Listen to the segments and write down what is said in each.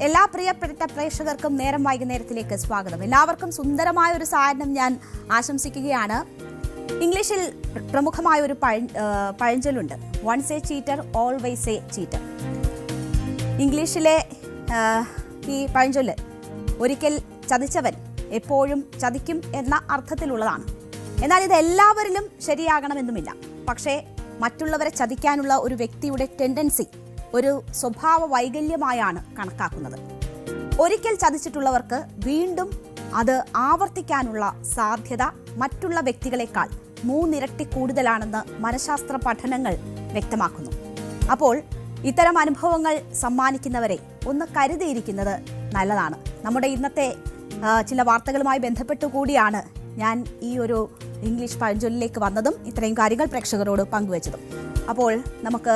എല്ലാ പ്രിയപ്പെട്ട പ്രേക്ഷകർക്കും നേരം വൈകുന്നേരത്തിലേക്ക് സ്വാഗതം. എല്ലാവർക്കും സുന്ദരമായ ഒരു സായാഹ്നം ഞാൻ ആശംസിക്കുകയാണ്. ഇംഗ്ലീഷിൽ പ്രമുഖമായ ഒരു പഴഞ്ചൊല്ലുണ്ട്, once a cheater always a cheater. ഇംഗ്ലീഷിലെ ഈ പഴഞ്ചൊല്ല് ഒരിക്കൽ ചതിച്ചവൻ എപ്പോഴും ചതിക്കും എന്ന അർത്ഥത്തിലുള്ളതാണ്. എന്നാൽ ഇത് എല്ലാവരിലും ശരിയാകണമെന്നുമില്ല. പക്ഷേ മറ്റുള്ളവരെ ചതിക്കാനുള്ള ഒരു വ്യക്തിയുടെ ടെൻഡൻസി ഒരു സ്വഭാവ വൈകല്യമായാണ് കണക്കാക്കുന്നത്. ഒരിക്കൽ ചതിച്ചിട്ടുള്ളവർക്ക് വീണ്ടും അത് ആവർത്തിക്കാനുള്ള സാധ്യത മറ്റുള്ള വ്യക്തികളെക്കാൾ 3 ഇരട്ടി കൂടുതലാണെന്ന് മനഃശാസ്ത്ര പഠനങ്ങൾ വ്യക്തമാക്കുന്നു. അപ്പോൾ ഇത്തരം അനുഭവങ്ങൾ സമ്മാനിക്കുന്നവരെ ഒന്ന് കരുതിയിരിക്കുന്നത് നല്ലതാണ്. നമ്മുടെ ഇന്നത്തെ ചില വാർത്തകളുമായി ബന്ധപ്പെട്ടു കൂടിയാണ് ഞാൻ ഈ ഒരു ഇംഗ്ലീഷ് പഴഞ്ചൊല്ലിലേക്ക് വന്നതും ഇത്രയും കാര്യങ്ങൾ പ്രേക്ഷകരോട് പങ്കുവച്ചതും. അപ്പോൾ നമുക്ക്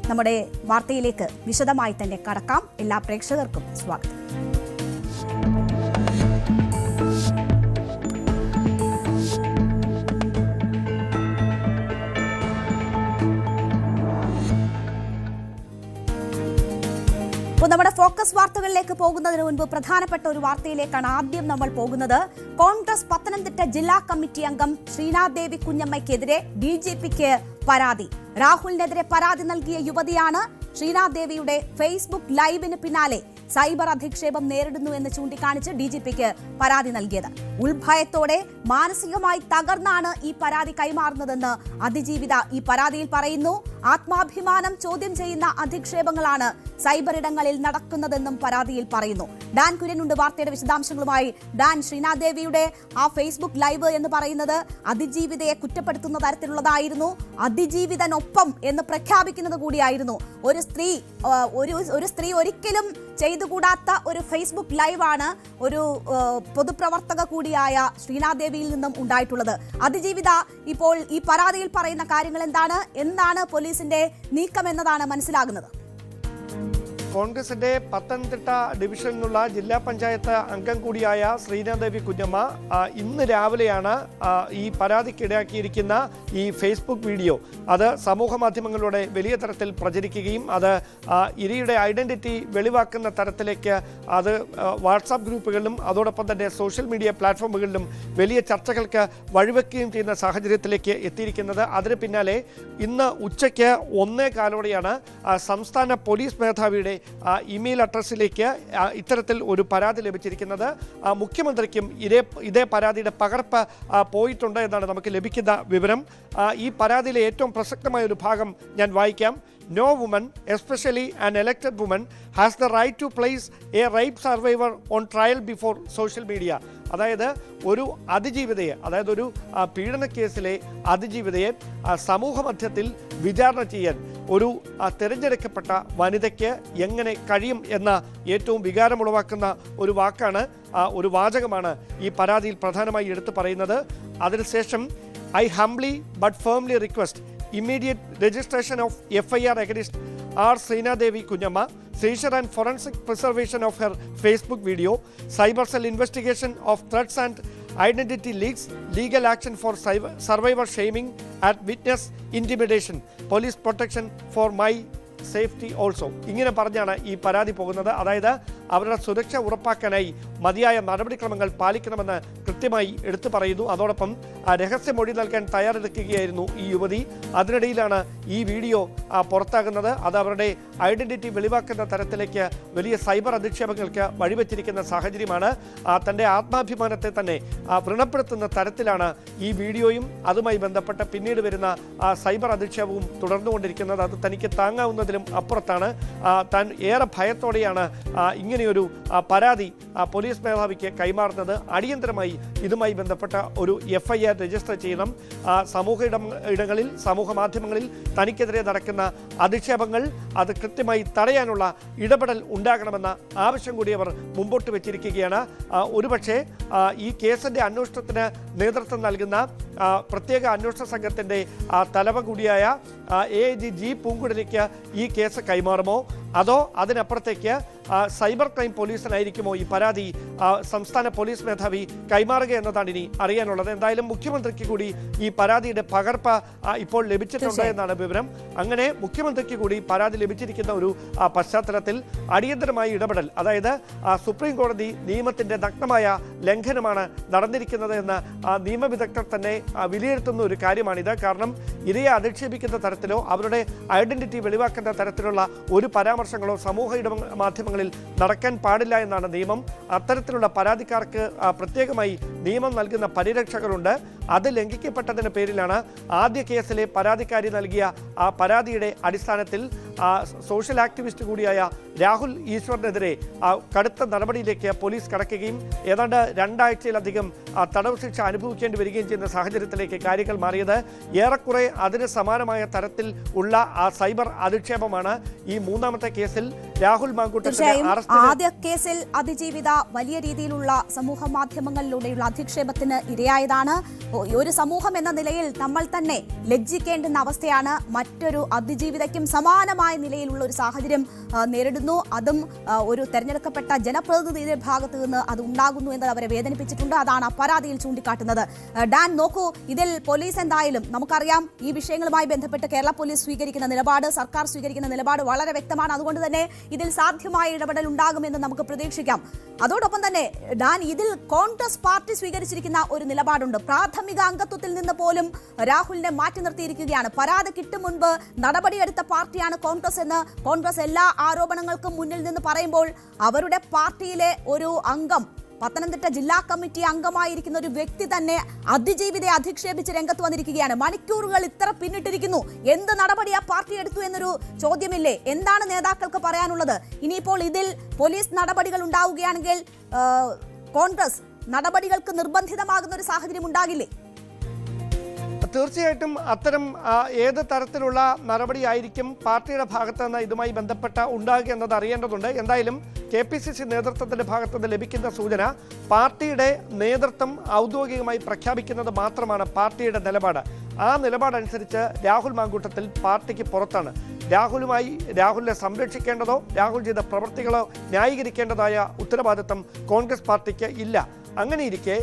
നമ്മുടെ വാർത്തയിലേക്ക് വിശദമായി തന്നെ കടക്കാം. എല്ലാ പ്രേക്ഷകർക്കും സ്വാഗതം. അപ്പോൾ നമ്മുടെ ഫോക്കസ് വാർത്തകളിലേക്ക് പോകുന്നതിന് മുൻപ് പ്രധാനപ്പെട്ട ഒരു വാർത്തയിലേക്കാണ് ആദ്യം നമ്മൾ പോകുന്നത്. കോൺഗ്രസ് പത്തനംതിട്ട ജില്ലാ കമ്മിറ്റി അംഗം ശ്രീനാദേവി കുഞ്ഞമ്മയ്ക്കെതിരെ DGPക്ക് പരാതി. രാഹുലിനെതിരെ പരാതി നൽകിയ യുവതിയാണ്. ശ്രീനാദേവിയുടെ ഫേസ്ബുക്ക് ലൈവിന് പിന്നാലെ സൈബർ അധിക്ഷേപം നേരിടുന്നു എന്ന് ചൂണ്ടിക്കാണിച്ച് DGPക്ക് പരാതി നൽകിയത്. ഉൾഭയത്തോടെ മാനസികമായി തകർന്നാണ് ഈ പരാതി കൈമാറുന്നതെന്ന് അതിജീവിത ഈ പരാതിയിൽ പറയുന്നു. ആത്മാഭിമാനം ചോദ്യം ചെയ്യുന്ന അധിക്ഷേപങ്ങളാണ് സൈബർ ഇടങ്ങളിൽ നടക്കുന്നതെന്നും പരാതിയിൽ പറയുന്നു. ഡാൻ കുര്യനുണ്ട് വാർത്തയുടെ വിശദാംശങ്ങളുമായി. ഡാൻ, ശ്രീനാദേവിയുടെ ആ ഫേസ്ബുക്ക് ലൈവ് എന്ന് പറയുന്നത് അതിജീവിതയെ കുറ്റപ്പെടുത്തുന്ന തരത്തിലുള്ളതായിരുന്നു. അതിജീവിതനൊപ്പം എന്ന് പ്രഖ്യാപിക്കുന്നത് കൂടിയായിരുന്നു. ഒരു സ്ത്രീ ഒരിക്കലും ചെയ്തുകൂടാത്ത ഒരു ഫേസ്ബുക്ക് ലൈവാണ് ഒരു പൊതുപ്രവർത്തക കൂടിയായ ശ്രീനാദേവിയിൽ നിന്നും ഉണ്ടായിട്ടുള്ളത്. അതിജീവിത, ഇപ്പോൾ ഈ പരാതിയിൽ പറയുന്ന കാര്യങ്ങൾ എന്താണ് പോലീസിന്റെ നീക്കം എന്നതാണ് മനസ്സിലാകുന്നത്? കോൺഗ്രസിന്റെ പത്തനംതിട്ട ഡിവിഷനിൽ നിന്നുള്ള ജില്ലാ പഞ്ചായത്ത് അംഗം കൂടിയായ ശ്രീനാദേവി കുഞ്ഞമ്മ ഇന്ന് രാവിലെയാണ് ഈ പരാതിക്കിടയാക്കിയിരിക്കുന്ന ഈ ഫേസ്ബുക്ക് വീഡിയോ അത് സമൂഹ മാധ്യമങ്ങളിലൂടെ വലിയ തരത്തിൽ പ്രചരിക്കുകയും അത് ഇരയുടെ ഐഡന്റിറ്റി വെളിവാക്കുന്ന തരത്തിലേക്ക് അത് വാട്സാപ്പ് ഗ്രൂപ്പുകളിലും അതോടൊപ്പം തന്നെ സോഷ്യൽ മീഡിയ പ്ലാറ്റ്ഫോമുകളിലും വലിയ ചർച്ചകൾക്ക് വഴിവെക്കുകയും ചെയ്യുന്ന സാഹചര്യത്തിലേക്ക് എത്തിയിരിക്കുന്നത്. അതിന് പിന്നാലെ ഇന്ന് ഉച്ചയ്ക്ക് 1:15 സംസ്ഥാന പോലീസ് മേധാവിയുടെ ഇമെയിൽ അഡ്രസ്സിലേക്ക് ഇത്തരത്തിൽ ഒരു പരാതി ലഭിച്ചിരിക്കുന്നത്. മുഖ്യമന്ത്രിക്കും ഇതേ പരാതിയുടെ പകർപ്പ് പോയിട്ടുണ്ട് എന്നാണ് നമുക്ക് ലഭിക്കുന്ന വിവരം. ഈ പരാതിയിലെ ഏറ്റവും പ്രസക്തമായ ഒരു ഭാഗം ഞാൻ വായിക്കാം. No woman, especially an elected woman, has the right to place a rape survivor on trial before social media. അതായത് ഒരു അതിജീവിതയെ, അതായത് ഒരു പീഡന കേസിലെ അതിജീവിതയെ സമൂഹ മധ്യത്തിൽ വിചാരണ ചെയ്യാൻ ഒരു തിരഞ്ഞെടുക്കപ്പെട്ട വനിതയ്ക്ക് എങ്ങനെ കഴിയും എന്ന ഏറ്റവും വികാരമുളവാക്കുന്ന ഒരു വാക്കാണ്, ഒരു വാചകമാണ് ഈ പരാതിയിൽ പ്രധാനമായി എടുത്തു പറയുന്നത്. അതിനുശേഷം I humbly but firmly request immediate registration of FIR against R. Srinadevi Kunyamma, seizure and forensic preservation of her Facebook video, cyber cell investigation of threats and identity leaks, legal action for survivor shaming and witness intimidation, police protection for my safety also. ഇങ്ങനെ പറഞ്ഞാണ് ഈ പരാതി പോകുന്നത്. അതായത് അവരുടെ സുരക്ഷ ഉറപ്പാക്കാനായി മതിയായ നടപടിക്രമങ്ങൾ പാലിക്കണമെന്ന് കൃത്യമായി എടുത്തു പറയുന്നു. അതോടൊപ്പം രഹസ്യമൊഴി നൽകാൻ തയ്യാറെടുക്കുകയായിരുന്നു ഈ യുവതി. അതിനിടയിലാണ് ഈ വീഡിയോ പുറത്താകുന്നത്. അത് അവരുടെ ഐഡന്റിറ്റി വെളിവാക്കുന്ന തരത്തിലേക്ക് വലിയ സൈബർ അധിക്ഷേപങ്ങൾക്ക് വഴിവെച്ചിരിക്കുന്ന സാഹചര്യമാണ്. തൻ്റെ ആത്മാഭിമാനത്തെ തന്നെ വ്രണപ്പെടുത്തുന്ന തരത്തിലാണ് ഈ വീഡിയോയും അതുമായി ബന്ധപ്പെട്ട് പിന്നീട് വരുന്ന സൈബർ അധിക്ഷേപവും തുടർന്നുകൊണ്ടിരിക്കുന്നത്. അത് തനിക്ക് താങ്ങാവുന്നതിലും അപ്പുറത്താണ്. താൻ ഏറെ ഭയത്തോടെയാണ് ഇങ്ങനെയൊരു പരാതി പോലീസ് മേധാവിക്ക് കൈമാറുന്നത്. അടിയന്തരമായി ഇതുമായി ബന്ധപ്പെട്ട ഒരു FIR രജിസ്റ്റർ ചെയ്യണം. സമൂഹ ഇടങ്ങളിൽ, സമൂഹ മാധ്യമങ്ങളിൽ തനിക്കെതിരെ നടക്കുന്ന അധിക്ഷേപങ്ങൾ അത് കൃത്യമായി തടയാനുള്ള ഇടപെടൽ ഉണ്ടാകണമെന്ന ആവശ്യം കൂടി അവർ മുമ്പോട്ട് വെച്ചിരിക്കുകയാണ്. ഒരുപക്ഷെ ഈ കേസിൻ്റെ അന്വേഷണത്തിന് നേതൃത്വം നൽകുന്ന പ്രത്യേക അന്വേഷണ സംഘത്തിൻ്റെ തലവ കൂടിയായ AIG G. പൂങ്കുഴലിക്ക് ഈ കേസ് കൈമാറുമോ, അതോ അതിനപ്പുറത്തേക്ക് സൈബർ ക്രൈം പോലീസിനായിരിക്കുമോ ഈ പരാതി സംസ്ഥാന പോലീസ് മേധാവി കൈമാറുക എന്നതാണ് ഇനി അറിയാനുള്ളത്. എന്തായാലും മുഖ്യമന്ത്രിക്ക് കൂടി ഈ പരാതിയുടെ പകർപ്പ് ഇപ്പോൾ ലഭിച്ചിട്ടുണ്ട് എന്നാണ് വിവരം. അങ്ങനെ മുഖ്യമന്ത്രിക്ക് കൂടി പരാതി ലഭിച്ചിരിക്കുന്ന ഒരു പശ്ചാത്തലത്തിൽ അടിയന്തരമായി ഇടപെടൽ, അതായത് സുപ്രീം കോടതി നിയമത്തിന്റെ നഗ്നമായ ലംഘനമാണ് നടന്നിരിക്കുന്നത് എന്ന് നിയമവിദഗ്ധർ തന്നെ വിലയിരുത്തുന്ന ഒരു കാര്യമാണിത്. കാരണം ഇരയെ അധിക്ഷേപിക്കുന്ന തരത്തിലോ അവരുടെ ഐഡന്റിറ്റി വെളിവാക്കുന്ന തരത്തിലുള്ള ഒരു പരാമർശങ്ങളോ സമൂഹ മാധ്യമങ്ങളിൽ നടക്കാൻ പാടില്ല എന്നാണ് നിയമം. അത്തരത്തിലുള്ള പരാതിക്കാർക്ക് പ്രത്യേകമായി നിയമം നൽകുന്ന പരിരക്ഷകരുണ്ട്. അത് ലംഘിക്കപ്പെട്ടതിന് പേരിലാണ് ആദ്യ കേസിലെ പരാതിക്കാരി നൽകിയ ആ പരാതിയുടെ അടിസ്ഥാനത്തിൽ സോഷ്യൽ ആക്ടിവിസ്റ്റ് കൂടിയായ രാഹുൽ ഈശ്വറിനെതിരെ കടുത്ത നടപടിയിലേക്ക് പോലീസ് കടക്കുകയും ഏതാണ്ട് 2 ആഴ്ചയിലധികം തടവ് ശിക്ഷ അനുഭവിക്കേണ്ടി വരികയും ചെയ്യുന്ന സാഹചര്യത്തിലേക്ക് കാര്യങ്ങൾ മാറിയത്. ഏറെക്കുറെ അതിന് സമാനമായ തരത്തിൽ ഉള്ള സൈബർ അധിക്ഷേപമാണ് ഈ 3ാമത്തെ കേസിൽ രാഹുൽ മാങ്കൂട്ടത്തിന്റെ ആദ്യ കേസിൽ അതിജീവിത വലിയ രീതിയിലുള്ള സമൂഹ മാധ്യമങ്ങളിലൂടെയുള്ള അധിക്ഷേപത്തിന് ഇരയായതാണ്. ഒരു സമൂഹം എന്ന നിലയിൽ നമ്മൾ തന്നെ ലജ്ജിക്കേണ്ടുന്ന അവസ്ഥയാണ്. മറ്റൊരു അതിജീവിതയ്ക്കും സമാനമായ നിലയിലുള്ള ഒരു സാഹചര്യം നേരിടുന്നു. അതും ഒരു തെരഞ്ഞെടുക്കപ്പെട്ട ജനപ്രതിനിധിയുടെ ഭാഗത്ത് നിന്ന് അത് ഉണ്ടാകുന്നു എന്നത് അവരെ വേദനിപ്പിച്ചിട്ടുണ്ട്. അതാണ് ആ പരാതിയിൽ ചൂണ്ടിക്കാട്ടുന്നത്. ഡാൻ, നോക്കൂ, ഇതിൽ പോലീസ് എന്തായാലും നമുക്കറിയാം ഈ വിഷയങ്ങളുമായി ബന്ധപ്പെട്ട് കേരള പോലീസ് സ്വീകരിക്കുന്ന നിലപാട്, സർക്കാർ സ്വീകരിക്കുന്ന നിലപാട് വളരെ വ്യക്തമാണ്. അതുകൊണ്ട് തന്നെ ഇതിൽ സാധ്യമായ ഇടപെടൽ ഉണ്ടാകുമെന്ന് നമുക്ക് പ്രതീക്ഷിക്കാം. അതോടൊപ്പം തന്നെ ഡാൻ, ഇതിൽ കോൺഗ്രസ് പാർട്ടി സ്വീകരിച്ചിരിക്കുന്ന ഒരു നിലപാടുണ്ട്. പ്രാഥമിക അംഗത്വത്തിൽ നിന്ന് പോലും രാഹുലിനെ മാറ്റി നിർത്തിയിരിക്കുകയാണ്. പരാതി കിട്ടും മുൻപ് നടപടിയെടുത്ത പാർട്ടിയാണ് കോൺഗ്രസ് എന്ന് കോൺഗ്രസ് എല്ലാ ആരോപണങ്ങൾക്കും മുന്നിൽ നിന്ന് പറയുമ്പോൾ അവരുടെ പാർട്ടിയിലെ ഒരു അംഗം, പത്തനംതിട്ട ജില്ലാ കമ്മിറ്റി അംഗമായിരിക്കുന്ന ഒരു വ്യക്തി തന്നെ അതിജീവിതയെ അധിക്ഷേപിച്ച് രംഗത്ത് വന്നിരിക്കുകയാണ്. മണിക്കൂറുകൾ ഇത്ര പിന്നിട്ടിരിക്കുന്നു. എന്ത് നടപടിയാ പാർട്ടി എടുത്തു എന്നൊരു ചോദ്യമില്ലേ? എന്താണ് നേതാക്കൾക്ക് പറയാനുള്ളത്? ഇനിയിപ്പോൾ ഇതിൽ പോലീസ് നടപടികൾ ഉണ്ടാവുകയാണെങ്കിൽ കോൺഗ്രസ് നടപടികൾക്ക് നിർബന്ധിതമാകുന്ന ഒരു സാഹചര്യം ഉണ്ടാകില്ലേ? തീർച്ചയായിട്ടും അത്തരം ഏത് തരത്തിലുള്ള നടപടിയായിരിക്കും പാർട്ടിയുടെ ഭാഗത്ത് നിന്ന് ഇതുമായി ബന്ധപ്പെട്ട ഉണ്ടാകുക എന്നത് അറിയേണ്ടതുണ്ട്. എന്തായാലും KPCC നേതൃത്വത്തിന്റെ ഭാഗത്ത് നിന്ന് ലഭിക്കുന്ന സൂചന പാർട്ടിയുടെ നേതൃത്വം ഔദ്യോഗികമായി പ്രഖ്യാപിക്കുന്നത് മാത്രമാണ് പാർട്ടിയുടെ നിലപാട്. ആ നിലപാടനുസരിച്ച് രാഹുൽ മാങ്കൂട്ടത്തിൽ പാർട്ടിക്ക് പുറത്താണ്. രാഹുലിനെ സംരക്ഷിക്കേണ്ടതോ രാഹുൽ ചെയ്ത പ്രവൃത്തികളോ ന്യായീകരിക്കേണ്ടതായ ഉത്തരവാദിത്തം കോൺഗ്രസ് പാർട്ടിക്ക് ഇല്ല. അങ്ങനെയിരിക്കെ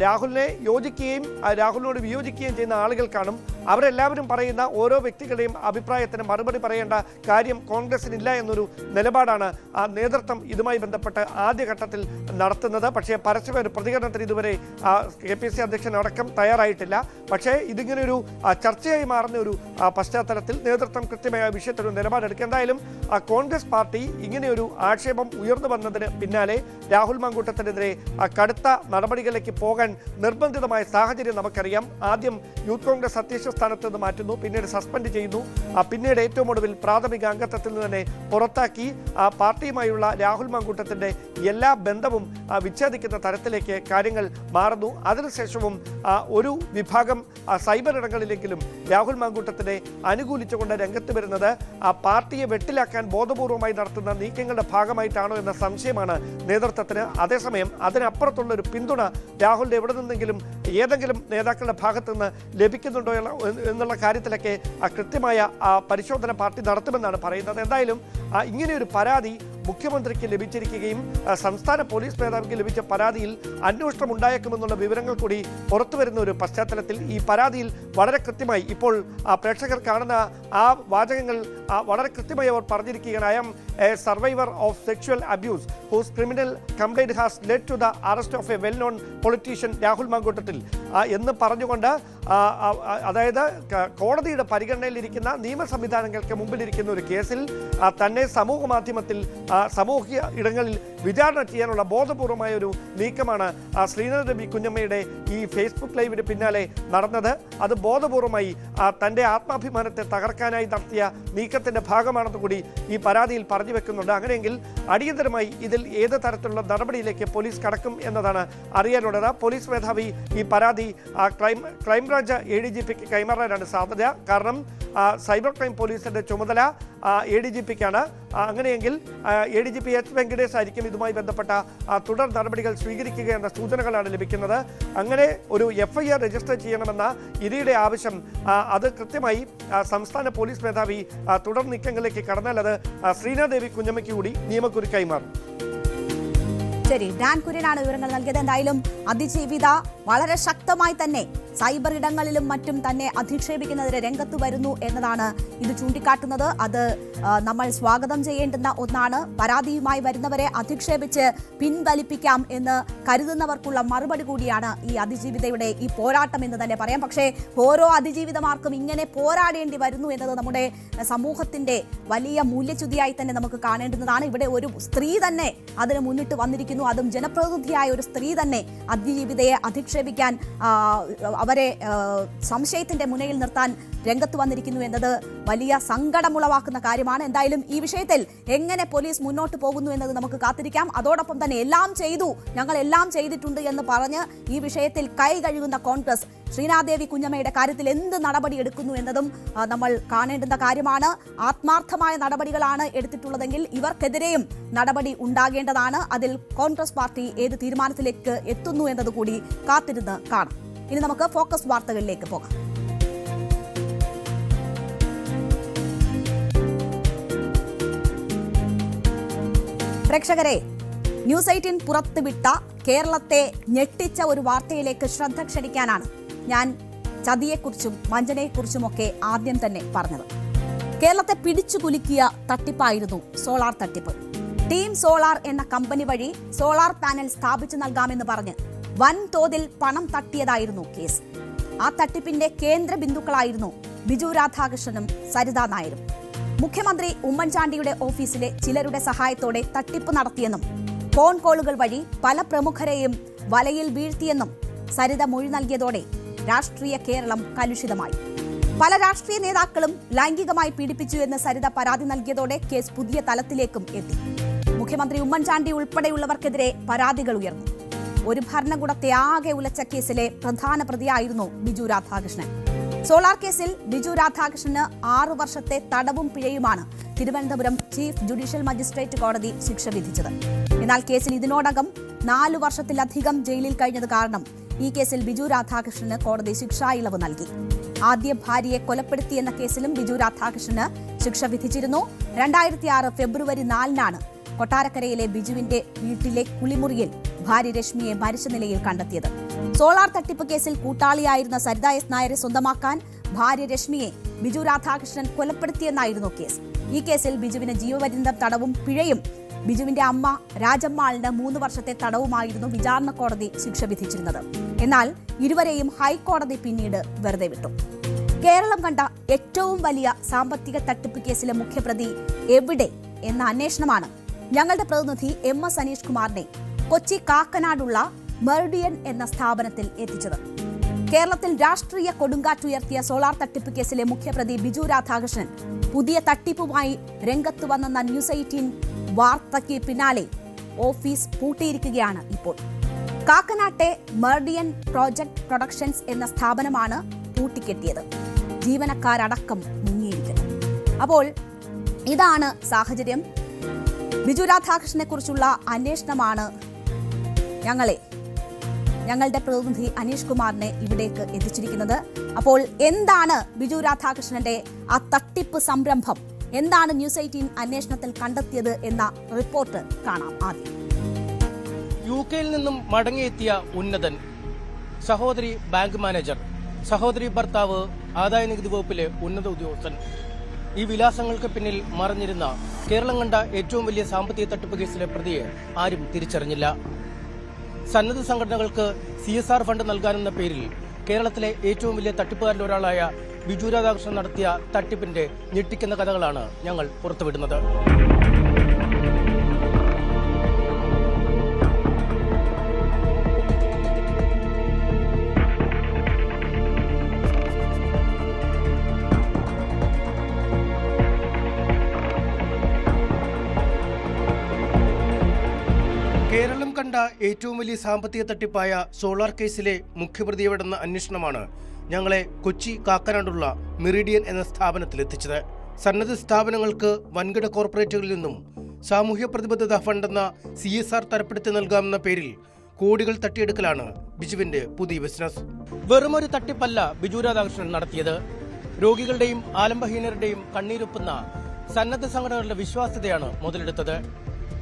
രാഹുലിനെ യോജിക്കുകയും രാഹുലിനോട് വിയോജിക്കുകയും ചെയ്യുന്ന ആളുകൾ കാണും. അവരെല്ലാവരും പറയുന്ന ഓരോ വ്യക്തികളുടെയും അഭിപ്രായത്തിന് മറുപടി പറയേണ്ട കാര്യം കോൺഗ്രസിനില്ല എന്നൊരു നിലപാടാണ് നേതൃത്വം ഇതുമായി ബന്ധപ്പെട്ട് ആദ്യഘട്ടത്തിൽ നടത്തുന്നത്. പക്ഷേ പരസ്യമായ ഒരു പ്രതികരണത്തിന് ഇതുവരെ KPCC അധ്യക്ഷൻ അടക്കം തയ്യാറായിട്ടില്ല. പക്ഷേ ഇതിങ്ങനെ ഒരു ചർച്ചയായി മാറുന്ന ഒരു പശ്ചാത്തലത്തിൽ നേതൃത്വം കൃത്യമായ വിഷയത്തിൽ നിലപാടെടുക്കുക. എന്തായാലും കോൺഗ്രസ് പാർട്ടി ഇങ്ങനെയൊരു ആക്ഷേപം ഉയർന്നു വന്നതിന് പിന്നാലെ രാഹുൽ മാങ്കൂട്ടത്തിനെതിരെ കടുത്ത നടപടികളിലേക്ക് പോകാൻ നിർബന്ധിതമായ സാഹചര്യം നമുക്കറിയാം. ആദ്യം യൂത്ത് കോൺഗ്രസ് അധ്യക്ഷ സ്ഥാനത്ത് നിന്ന് മാറ്റുന്നു, പിന്നീട് സസ്പെൻഡ് ചെയ്യുന്നു, പിന്നീട് ഏറ്റവും ഒടുവിൽ പ്രാഥമിക അംഗത്വത്തിൽ നിന്ന് തന്നെ പുറത്താക്കി പാർട്ടിയുമായുള്ള രാഹുൽ മാങ്കൂട്ടത്തിന്റെ എല്ലാ ബന്ധവും വിച്ഛേദിക്കുന്ന തരത്തിലേക്ക് കാര്യങ്ങൾ മാറുന്നു. അതിനുശേഷവും ഒരു വിഭാഗം സൈബർ ഇടങ്ങളിലെങ്കിലും രാഹുൽ മാങ്കൂട്ടത്തിനെ അനുകൂലിച്ചുകൊണ്ട് രംഗത്ത് വരുന്നത് പാർട്ടിയെ വെട്ടിലാക്കാൻ ബോധപൂർവമായി നടത്തുന്ന നീക്കങ്ങളുടെ ഭാഗമായിട്ടാണോ എന്ന സംശയമാണ് നേതൃത്വത്തിന്. അതേസമയം അതിനപ്പുറത്തുള്ള ഒരു പിന്തുണ രാഹുലിന്റെ എവിടെ നിന്നെങ്കിലും ഏതെങ്കിലും നേതാക്കളുടെ ഭാഗത്തു നിന്ന് ലഭിക്കുന്നുണ്ടോ എന്നുള്ള കാര്യത്തിലൊക്കെ കൃത്യമായ പരിശോധന പാർട്ടി നടത്തുമെന്നാണ് പറയുന്നത്. എന്തായാലും ഇങ്ങനെയൊരു പരാതി മുഖ്യമന്ത്രിക്ക് ലഭിച്ചിരിക്കുകയും സംസ്ഥാന പോലീസ് മേധാവിക്ക് ലഭിച്ച പരാതിയിൽ അന്വേഷണം ഉണ്ടായേക്കുമെന്നുള്ള വിവരങ്ങൾ കൂടി പുറത്തുവരുന്ന ഒരു പശ്ചാത്തലത്തിൽ ഈ പരാതിയിൽ വളരെ കൃത്യമായി ഇപ്പോൾ പ്രേക്ഷകർ കാണുന്ന ആ വാചകങ്ങൾ വളരെ കൃത്യമായി അവർ പറഞ്ഞിരിക്കുകയാണ്. I am a survivor of sexual abuse whose criminal complaint has led to the arrest of a well known politician Rahul Mamkootathil എന്ന് പറഞ്ഞുകൊണ്ട്, അതായത് കോടതിയുടെ പരിഗണനയിലിരിക്കുന്ന നിയമ സംവിധാനങ്ങൾക്ക് മുമ്പിലിരിക്കുന്ന ഒരു കേസിൽ തന്നെ സമൂഹ മാധ്യമത്തിൽ സാമൂഹിക ഇടങ്ങളിൽ വിചാരണ ചെയ്യാനുള്ള ബോധപൂർവമായ ഒരു നീക്കമാണ് ശ്രീനദേവി കുഞ്ഞമ്മയുടെ ഈ ഫേസ്ബുക്ക് ലൈവിന് പിന്നാലെ നടന്നത്. അത് ബോധപൂർവമായി തൻ്റെ ആത്മാഭിമാനത്തെ തകർക്കാനായി നടത്തിയ നീക്കത്തിന്റെ ഭാഗമാണെന്ന് കൂടി ഈ പരാതിയിൽ പറഞ്ഞു വെക്കുന്നുണ്ട്. അങ്ങനെയെങ്കിൽ അടിയന്തരമായി ഇതിൽ ഏത് തരത്തിലുള്ള നടപടിയിലേക്ക് പോലീസ് കടക്കും എന്നതാണ് അറിയാനുള്ളത്. പോലീസ് മേധാവി ഈ പരാതി ക്രൈംബ്രാഞ്ച് ADGPക്ക് കൈമാറാനാണ് സാധ്യത. കാരണം സൈബർ ക്രൈം പോലീസിന്റെ ചുമതല ADGPക്കാണ്. അങ്ങനെയെങ്കിൽ ADGP H. വെങ്കടേഷ് ആയിരിക്കും ഇതുമായി ബന്ധപ്പെട്ട തുടർ നടപടികൾ സ്വീകരിക്കുക എന്ന സൂചനകളാണ് ലഭിക്കുന്നത്. അങ്ങനെ ഒരു FIR രജിസ്റ്റർ ചെയ്യണമെന്ന ഇരിയുടെ ആവശ്യം അത് കൃത്യമായി സംസ്ഥാന പോലീസ് മേധാവി തുടർ നീക്കങ്ങളിലേക്ക് കടന്നാൽ അത് ശ്രീനാദേവി കുഞ്ഞമ്മയ്ക്ക് കൂടി നിയമക്കുറി കൈമാറും. ശരി, ഡാൻ കുര്യനാണ് വിവരങ്ങൾ നൽകിയത്. എന്തായാലും അതിജീവിത വളരെ ശക്തമായി തന്നെ സൈബർ ഇടങ്ങളിലും മറ്റും തന്നെ അധിക്ഷേപിക്കുന്നതിന് രംഗത്ത് വരുന്നു എന്നതാണ് ഇത് ചൂണ്ടിക്കാട്ടുന്നത്. അത് നമ്മൾ സ്വാഗതം ചെയ്യേണ്ടുന്ന ഒന്നാണ്. പരാതിയുമായി വരുന്നവരെ അധിക്ഷേപിച്ച് പിൻവലിപ്പിക്കാം എന്ന് കരുതുന്നവർക്കുള്ള മറുപടി കൂടിയാണ് ഈ അതിജീവിതയുടെ ഈ പോരാട്ടം എന്ന് തന്നെ പറയാം. പക്ഷേ ഓരോ അതിജീവിതമാർക്കും ഇങ്ങനെ പോരാടേണ്ടി വരുന്നു എന്നത് നമ്മുടെ സമൂഹത്തിന്റെ വലിയ മൂല്യച്യുതിയായി തന്നെ നമുക്ക് കാണേണ്ടുന്നതാണ്. ഇവിടെ ഒരു സ്ത്രീ തന്നെ അതിന് മുന്നിട്ട് വന്നിരിക്കുന്നു. അതും ജനപ്രതിനിധിയായ ഒരു സ്ത്രീ തന്നെ അതിജീവിതയെ അധിക്ഷേപിക്കാൻ അവരെ സംശയത്തിന്റെ മുനയിൽ നിർത്താൻ രംഗത്ത് വന്നിരിക്കുന്നു എന്നത് വലിയ സങ്കടമുളവാക്കുന്ന കാര്യമാണ്. എന്തായാലും ഈ വിഷയത്തിൽ എങ്ങനെ പോലീസ് മുന്നോട്ട് പോകുന്നു എന്നത് നമുക്ക് കാത്തിരിക്കാം. അതോടൊപ്പം തന്നെ എല്ലാം ചെയ്തു, ഞങ്ങൾ എല്ലാം ചെയ്തിട്ടുണ്ട് എന്ന് പറഞ്ഞ് ഈ വിഷയത്തിൽ കൈ കഴുകുന്ന കോൺഗ്രസ് ശ്രീനാദേവി കുഞ്ഞമ്മയുടെ കാര്യത്തിൽ എന്ത് നടപടി എടുക്കുന്നു എന്നതും നമ്മൾ കാണേണ്ടുന്ന കാര്യമാണ്. ആത്മാർത്ഥമായ നടപടികളാണ് എടുത്തിട്ടുള്ളതെങ്കിൽ ഇവർക്കെതിരെയും നടപടി ഉണ്ടാകേണ്ടതാണ്. അതിൽ കോൺഗ്രസ് പാർട്ടി ഏത് തീരുമാനത്തിലേക്ക് എത്തുന്നു എന്നതുകൂടി കാത്തിരുന്ന് കാണാം. ഇനി നമുക്ക് ഫോക്കസ് വാർത്തകളിലേക്ക് പോകാം. പ്രേക്ഷകരെ, ന്യൂസ് 18 പുറത്തുവിട്ട കേരളത്തെ ഞെട്ടിച്ച ഒരു വാർത്തയിലേക്ക് ശ്രദ്ധ ക്ഷണിക്കാനാണ് ഞാൻ ചതിയെക്കുറിച്ചും വഞ്ചനയെക്കുറിച്ചുമൊക്കെ ആദ്യം തന്നെ പറഞ്ഞത്. കേരളത്തെ പിടിച്ചുകുലുക്കിയ തട്ടിപ്പായിരുന്നു സോളാർ തട്ടിപ്പ്. ടീം സോളാർ എന്ന കമ്പനി വഴി സോളാർ പാനൽ സ്ഥാപിച്ചു നൽകാമെന്ന് പറഞ്ഞ് വൻതോതിൽ പണം തട്ടിയതായിരുന്നു കേസ്. ആ തട്ടിപ്പിന്റെ കേന്ദ്ര ബിന്ദുക്കളായിരുന്നു ബിജു രാധാകൃഷ്ണനും സരിതാ നായരും. മുഖ്യമന്ത്രി ഉമ്മൻചാണ്ടിയുടെ ഓഫീസിലെ ചിലരുടെ സഹായത്തോടെ തട്ടിപ്പ് നടത്തിയെന്നും ഫോൺ കോളുകൾ വഴി പല പ്രമുഖരെയും വലയിൽ വീഴ്ത്തിയെന്നും സരിത മൊഴി നൽകിയതോടെ രാഷ്ട്രീയ കേരളം കലുഷിതമായി. പല രാഷ്ട്രീയ നേതാക്കളും ലൈംഗികമായി പീഡിപ്പിച്ചു എന്ന് സരിത പരാതി നൽകിയതോടെ കേസ് പുതിയ തലത്തിലേക്കും എത്തി. മുഖ്യമന്ത്രി ഉമ്മൻചാണ്ടി ഉൾപ്പെടെയുള്ളവർക്കെതിരെ പരാതികൾ ഉയർന്നു. ഒരു ഭരണകൂടത്തെ ആകെ ഉലച്ച കേസിലെ പ്രധാന പ്രതിയായിരുന്നു ബിജു രാധാകൃഷ്ണൻ. സോളാർ കേസിൽ ബിജു രാധാകൃഷ്ണന് 6 വർഷത്തെ തടവും പിഴയുമാണ് തിരുവനന്തപുരം ചീഫ് ജുഡീഷ്യൽ മജിസ്ട്രേറ്റ് കോടതി ശിക്ഷ വിധിച്ചത്. എന്നാൽ കേസിൽ ഇതിനോടകം 4 വർഷത്തിലധികം ജയിലിൽ കഴിഞ്ഞത് കാരണം ഈ കേസിൽ ബിജു രാധാകൃഷ്ണന് കോടതി ശിക്ഷാ ഇളവ് നൽകി. ആദ്യ ഭാര്യയെ കൊലപ്പെടുത്തിയെന്ന കേസിലും ബിജു രാധാകൃഷ്ണന് ശിക്ഷ വിധിച്ചിരുന്നു. 2006 ഫെബ്രുവരി 4-നാണ് കൊട്ടാരക്കരയിലെ ബിജുവിന്റെ വീട്ടിലെ കുളിമുറിയിൽ ഭാര്യ രശ്മിയെ മരിച്ച നിലയിൽ കണ്ടെത്തിയത്. സോളാർ തട്ടിപ്പ് കേസിൽ കൂട്ടാളിയായിരുന്ന സരിത എസ് നായരെ സ്വന്തമാക്കാൻ ഭാര്യ രശ്മിയെ ബിജു രാധാകൃഷ്ണൻ കൊലപ്പെടുത്തിയെന്നായിരുന്നു കേസ്. ഈ കേസിൽ ബിജുവിന് ജീവപര്യന്തം തടവും പിഴയും ബിജുവിന്റെ അമ്മ രാജമ്മാളിന് 3 വർഷത്തെ തടവുമായിരുന്നു വിചാരണ കോടതി ശിക്ഷ വിധിച്ചിരുന്നത്. എന്നാൽ ഇരുവരെയും ഹൈക്കോടതി പിന്നീട് വെറുതെ വിട്ടു. കേരളം കണ്ട ഏറ്റവും വലിയ സാമ്പത്തിക തട്ടിപ്പ് കേസിലെ മുഖ്യപ്രതി എവിടെ എന്ന അന്വേഷണമാണ് ഞങ്ങളുടെ പ്രതിനിധി MS അനീഷ് കുമാറിനെ കൊച്ചി കാക്കനാടുള്ള മെർഡിയൻ എന്ന സ്ഥാപനത്തിൽ എത്തിച്ചത്. കേരളത്തിൽ രാഷ്ട്രീയ കൊടുങ്കാറ്റുയർത്തിയ സോളാർ തട്ടിപ്പ് കേസിലെ മുഖ്യപ്രതി ബിജു രാധാകൃഷ്ണൻ പുതിയ തട്ടിപ്പുമായി രംഗത്ത് വന്നെന്ന ന്യൂസ് 18 വാർത്തയ്ക്ക് പിന്നാലെ ഓഫീസ് പൂട്ടിയിരിക്കുകയാണ് ഇപ്പോൾ. കാക്കനാട്ടെ മെർഡിയൻ പ്രോജക്ട് പ്രൊഡക്ഷൻസ് എന്ന സ്ഥാപനമാണ് പൂട്ടിക്കെട്ടിയത്. ജീവനക്കാരടക്കം മുങ്ങിയിരിക്കുന്നു. അപ്പോൾ ഇതാണ് സാഹചര്യം. ബിജു രാധാകൃഷ്ണനെ കുറിച്ചുള്ള അന്വേഷണമാണ് ഞങ്ങളുടെ പ്രതിനിധി അനീഷ് കുമാറിനെ ഇവിടേക്ക് എത്തിച്ചിരിക്കുന്നത്. അപ്പോൾ എന്താണ് ബിജു രാധാകൃഷ്ണന്റെ ആ തട്ടിപ്പ് സംരംഭം, എന്താണ് ന്യൂസ് 18 അന്വേഷണത്തിൽ കണ്ടെത്തിയത് എന്ന റിപ്പോർട്ട് കാണാം. ആദ്യം UK നിന്നും മടങ്ങിയെത്തിയ ഉന്നതൻ, സഹോദരി ബാങ്ക് മാനേജർ, സഹോദരി ഭർത്താവ് ആദായനികുതി വകുപ്പിലെ ഉന്നത ഉദ്യോഗസ്ഥൻ. ഈ വിലാസങ്ങൾക്ക് പിന്നിൽ മറഞ്ഞിരുന്ന കേരളം കണ്ട ഏറ്റവും വലിയ സാമ്പത്തിക തട്ടിപ്പ് കേസിലെ പ്രതിയെ ആരും തിരിച്ചറിഞ്ഞില്ല. സന്നദ്ധ സംഘടനകൾക്ക് CSR ഫണ്ട് നൽകാനെന്ന പേരിൽ കേരളത്തിലെ ഏറ്റവും വലിയ തട്ടിപ്പുകാരിൽ ഒരാളായ ബിജു രാധാകൃഷ്ണൻ നടത്തിയ തട്ടിപ്പിന്റെ ഞെട്ടിക്കുന്ന കഥകളാണ് ഞങ്ങൾ പുറത്തുവിടുന്നത്. കണ്ട ഏറ്റവും വലിയ സാമ്പത്തിക തട്ടിപ്പായ സോളാർ കേസിലെ മുഖ്യപ്രതിയെവിടുന്ന അന്വേഷണമാണ് ഞങ്ങളെ കൊച്ചി കാക്കനാടുള്ള മെറിഡിയൻ എന്ന സ്ഥാപനത്തിലെത്തിച്ചത്. സന്നദ്ധ സ്ഥാപനങ്ങൾക്ക് വൻകിട കോർപ്പറേറ്റുകളിൽ നിന്നും സാമൂഹ്യ പ്രതിബദ്ധത ഫണ്ടെന്ന CSR തരപ്പെടുത്തി നൽകാമെന്ന പേരിൽ കോടികൾ തട്ടിയെടുക്കലാണ് ബിജുവിന്റെ പുതിയ ബിസിനസ്. വെറുമൊരു തട്ടിപ്പല്ല ബിജു രാധാകൃഷ്ണൻ നടത്തിയത്. രോഗികളുടെയും ആലംബഹീനരുടെയും കണ്ണീരൊപ്പുന്ന സന്നദ്ധ സംഘടനകളുടെ വിശ്വാസ്യതയാണ് മുതലെടുത്തത്.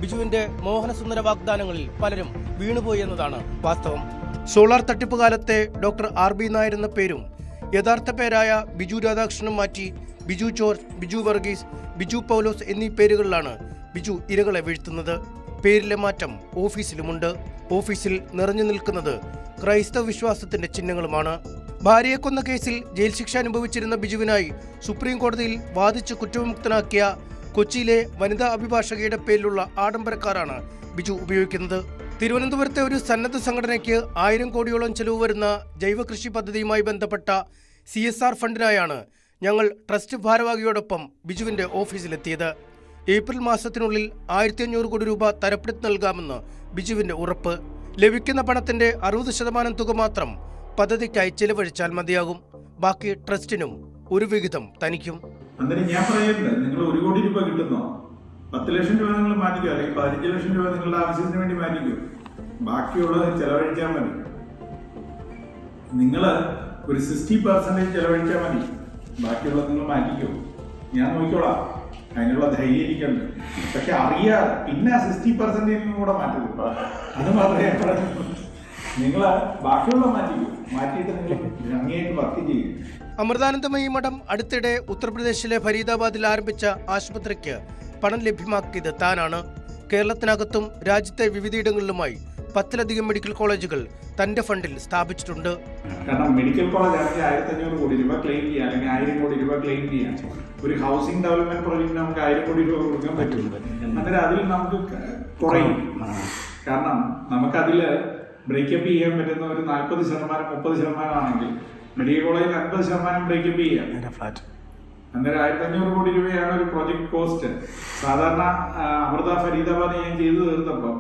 ബിജുവിന്റെ മോഹനസുന്ദര വാഗ്ദാനങ്ങളിൽ പലരും വീണുപോയി എന്നതാണ് വാസ്തവം. സോളാർ തട്ടിപ്പ് കാലത്തെ ഡോക്ടർ RB നായർ എന്ന പേരും യഥാർത്ഥ പേരായ ബിജു രാധാകൃഷ്ണനും മാറ്റി ബിജു ജോർജ്, ബിജു വർഗീസ്, ബിജു പൗലോസ് എന്നീ പേരുകളിലാണ് ബിജു ഇരകളെ വീഴ്ത്തുന്നത്. പേരിലെ മാറ്റം ഓഫീസിലുമുണ്ട്. ഓഫീസിൽ നിറഞ്ഞു നിൽക്കുന്നത് ക്രൈസ്തവ വിശ്വാസത്തിന്റെ ചിഹ്നങ്ങളുമാണ്. ഭാര്യയെ കൊന്ന കേസിൽ ജയിൽ ശിക്ഷ അനുഭവിച്ചിരുന്ന ബിജുവിനായി സുപ്രീം കോടതിയിൽ വാദിച്ച് കുറ്റവിമുക്തനാക്കിയ കൊച്ചിയിലെ വനിതാ അഭിഭാഷകയുടെ പേരിലുള്ള ആഡംബര കാറാണ് ബിജു ഉപയോഗിക്കുന്നത്. തിരുവനന്തപുരത്തെ ഒരു സന്നദ്ധ സംഘടനയ്ക്ക് 1000 കോടിയോളം ചെലവ് വരുന്ന ജൈവകൃഷി പദ്ധതിയുമായി ബന്ധപ്പെട്ട CSR ഫണ്ടിനായാണ് ഞങ്ങൾ ട്രസ്റ്റ് ഭാരവാഹിയോടൊപ്പം ബിജുവിന്റെ ഓഫീസിലെത്തിയത്. ഏപ്രിൽ മാസത്തിനുള്ളിൽ 1500 കോടി രൂപ തരപ്പെടുത്തി നൽകാമെന്ന് ബിജുവിന്റെ ഉറപ്പ്. ലഭിക്കുന്ന പണത്തിന്റെ 60% തുക മാത്രം പദ്ധതിക്കായി ചെലവഴിച്ചാൽ മതിയാകും. ബാക്കി ട്രസ്റ്റിനും ഒരു വിഹിതം തനിക്കും. അന്നേരം ഞാൻ പറയുന്നത്, നിങ്ങൾ 1 കോടി രൂപ കിട്ടുന്നോ, 10 ലക്ഷം രൂപ നിങ്ങൾ മാറ്റിക്കോ, അല്ലെങ്കിൽ 15 ലക്ഷം രൂപ നിങ്ങളുടെ ആവശ്യത്തിന് വേണ്ടി മാറ്റിക്കോ, ബാക്കിയുള്ളത് ചെലവഴിച്ചാൽ മതി. നിങ്ങൾ ഒരു 60% ചെലവഴിച്ചാൽ മതി, ബാക്കിയുള്ളത് നിങ്ങൾ മാറ്റിക്കോ, ഞാൻ നോക്കിക്കോളാം. അതിനുള്ള ധൈര്യം ഇരിക്കണ്ട്. പക്ഷെ അറിയാതെ പിന്നെ 60% കൂടെ മാറ്റരുത്. അത് മാത്രമേ പറയുള്ളൂ. നിങ്ങൾ ബാക്കിയുള്ള മാറ്റിക്കോ, മാറ്റിയിട്ട് നിങ്ങൾ ഭംഗിയായിട്ട് വർക്ക് ചെയ്യും. അമൃതാനന്ദമയി മഠം അടുത്തിടെ ഉത്തർപ്രദേശിലെ ഫരീദാബാദിൽ ആരംഭിച്ച ആശുപത്രിക്ക് പണം ലഭ്യമാക്കിയത് താനാണ്. കേരളത്തിനകത്തും രാജ്യത്തെ വിവിധയിടങ്ങളിലുമായി 10ലധികം മെഡിക്കൽ കോളേജുകൾ തന്റെ ഫണ്ടിൽ സ്ഥാപിച്ചിട്ടുണ്ട്. കാരണം മെഡിക്കൽ കോളേജ് ആണെങ്കിൽ 1500 കോടി രൂപ ക്ലെയിം ചെയ്യാം, അല്ലെങ്കിൽ 1000 കോടി രൂപ ക്ലെയിം ചെയ്യാം. ഒരു ഹൗസിംഗ് ഡെവലപ്മെന്റ് പ്രോജക്റ്റിന് നമുക്ക് 1000 കോടി രൂപ കൊടുക്കാൻ പറ്റും. അന്നേരം അതിൽ നമുക്ക് കുറയും. കാരണം നമുക്കതിൽ ബ്രേക്കപ്പ് ചെയ്യാൻ പറ്റുന്ന ഒരു 40%, 30% ആണെങ്കിൽ മെഡിക്കൽ കോളേജിൽ 50% ബ്രേക്കപ്പ് ചെയ്യാം. അന്നേരം 1500 കോടി രൂപയാണ് ഒരു പ്രൊജക്ട് കോസ്റ്റ്. സാധാരണ അമൃത ഫരീദാബാദ് ഞാൻ ചെയ്തു തീർത്തപ്പോൾ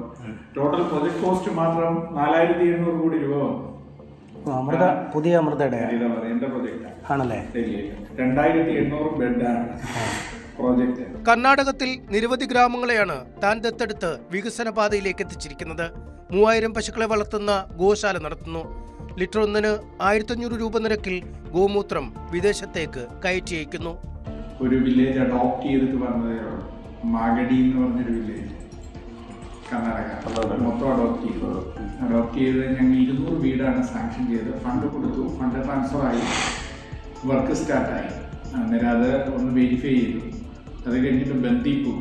ടോട്ടൽ പ്രൊജക്ട് കോസ്റ്റ് മാത്രം 4700 കോടി രൂപ വന്നു. പുതിയ അമൃതയുടെ എന്റെ പ്രൊജക്ട് ആണല്ലേ. 2800 ബെഡാണ് പ്രോജക്റ്റ്. കർണാടകത്തിൽ നിരവധി ഗ്രാമങ്ങളെയാണ് താൻ ദത്തെടുത്ത് വികസന പാതയിലേക്ക് എത്തിച്ചിരിക്കുന്നത്. 3000 പശുക്കളെ വളർത്തുന്ന ഗോശാല നടത്തുന്നു. ലിറ്റർ 1-ന് 1500 രൂപ നിരക്കിൽ ഗോമൂത്രം വിദേശത്തേക്ക് കയറ്റി അയക്കുന്നു. ഒരു വില്ലേജ് അഡോപ്റ്റ് ചെയ്തിട്ട് പറഞ്ഞതേ ഉള്ളൂ. മാഗഡി എന്ന് പറഞ്ഞൊരു വില്ലേജ് കർണാടക മൊത്തം അഡോപ്റ്റ് ചെയ്ത് ഞങ്ങൾ 200 വീടാണ് സാങ്ഷൻ ചെയ്ത് ഫണ്ട് കൊടുത്തു. ഫണ്ട് ട്രാൻസ്ഫർ ആയി, വർക്ക് സ്റ്റാർട്ടായി. അന്നേരം അത് ഒന്ന് വെരിഫൈ ചെയ്തു. അത് കഴിഞ്ഞിട്ട് ബന്ദിപ്പൂർ,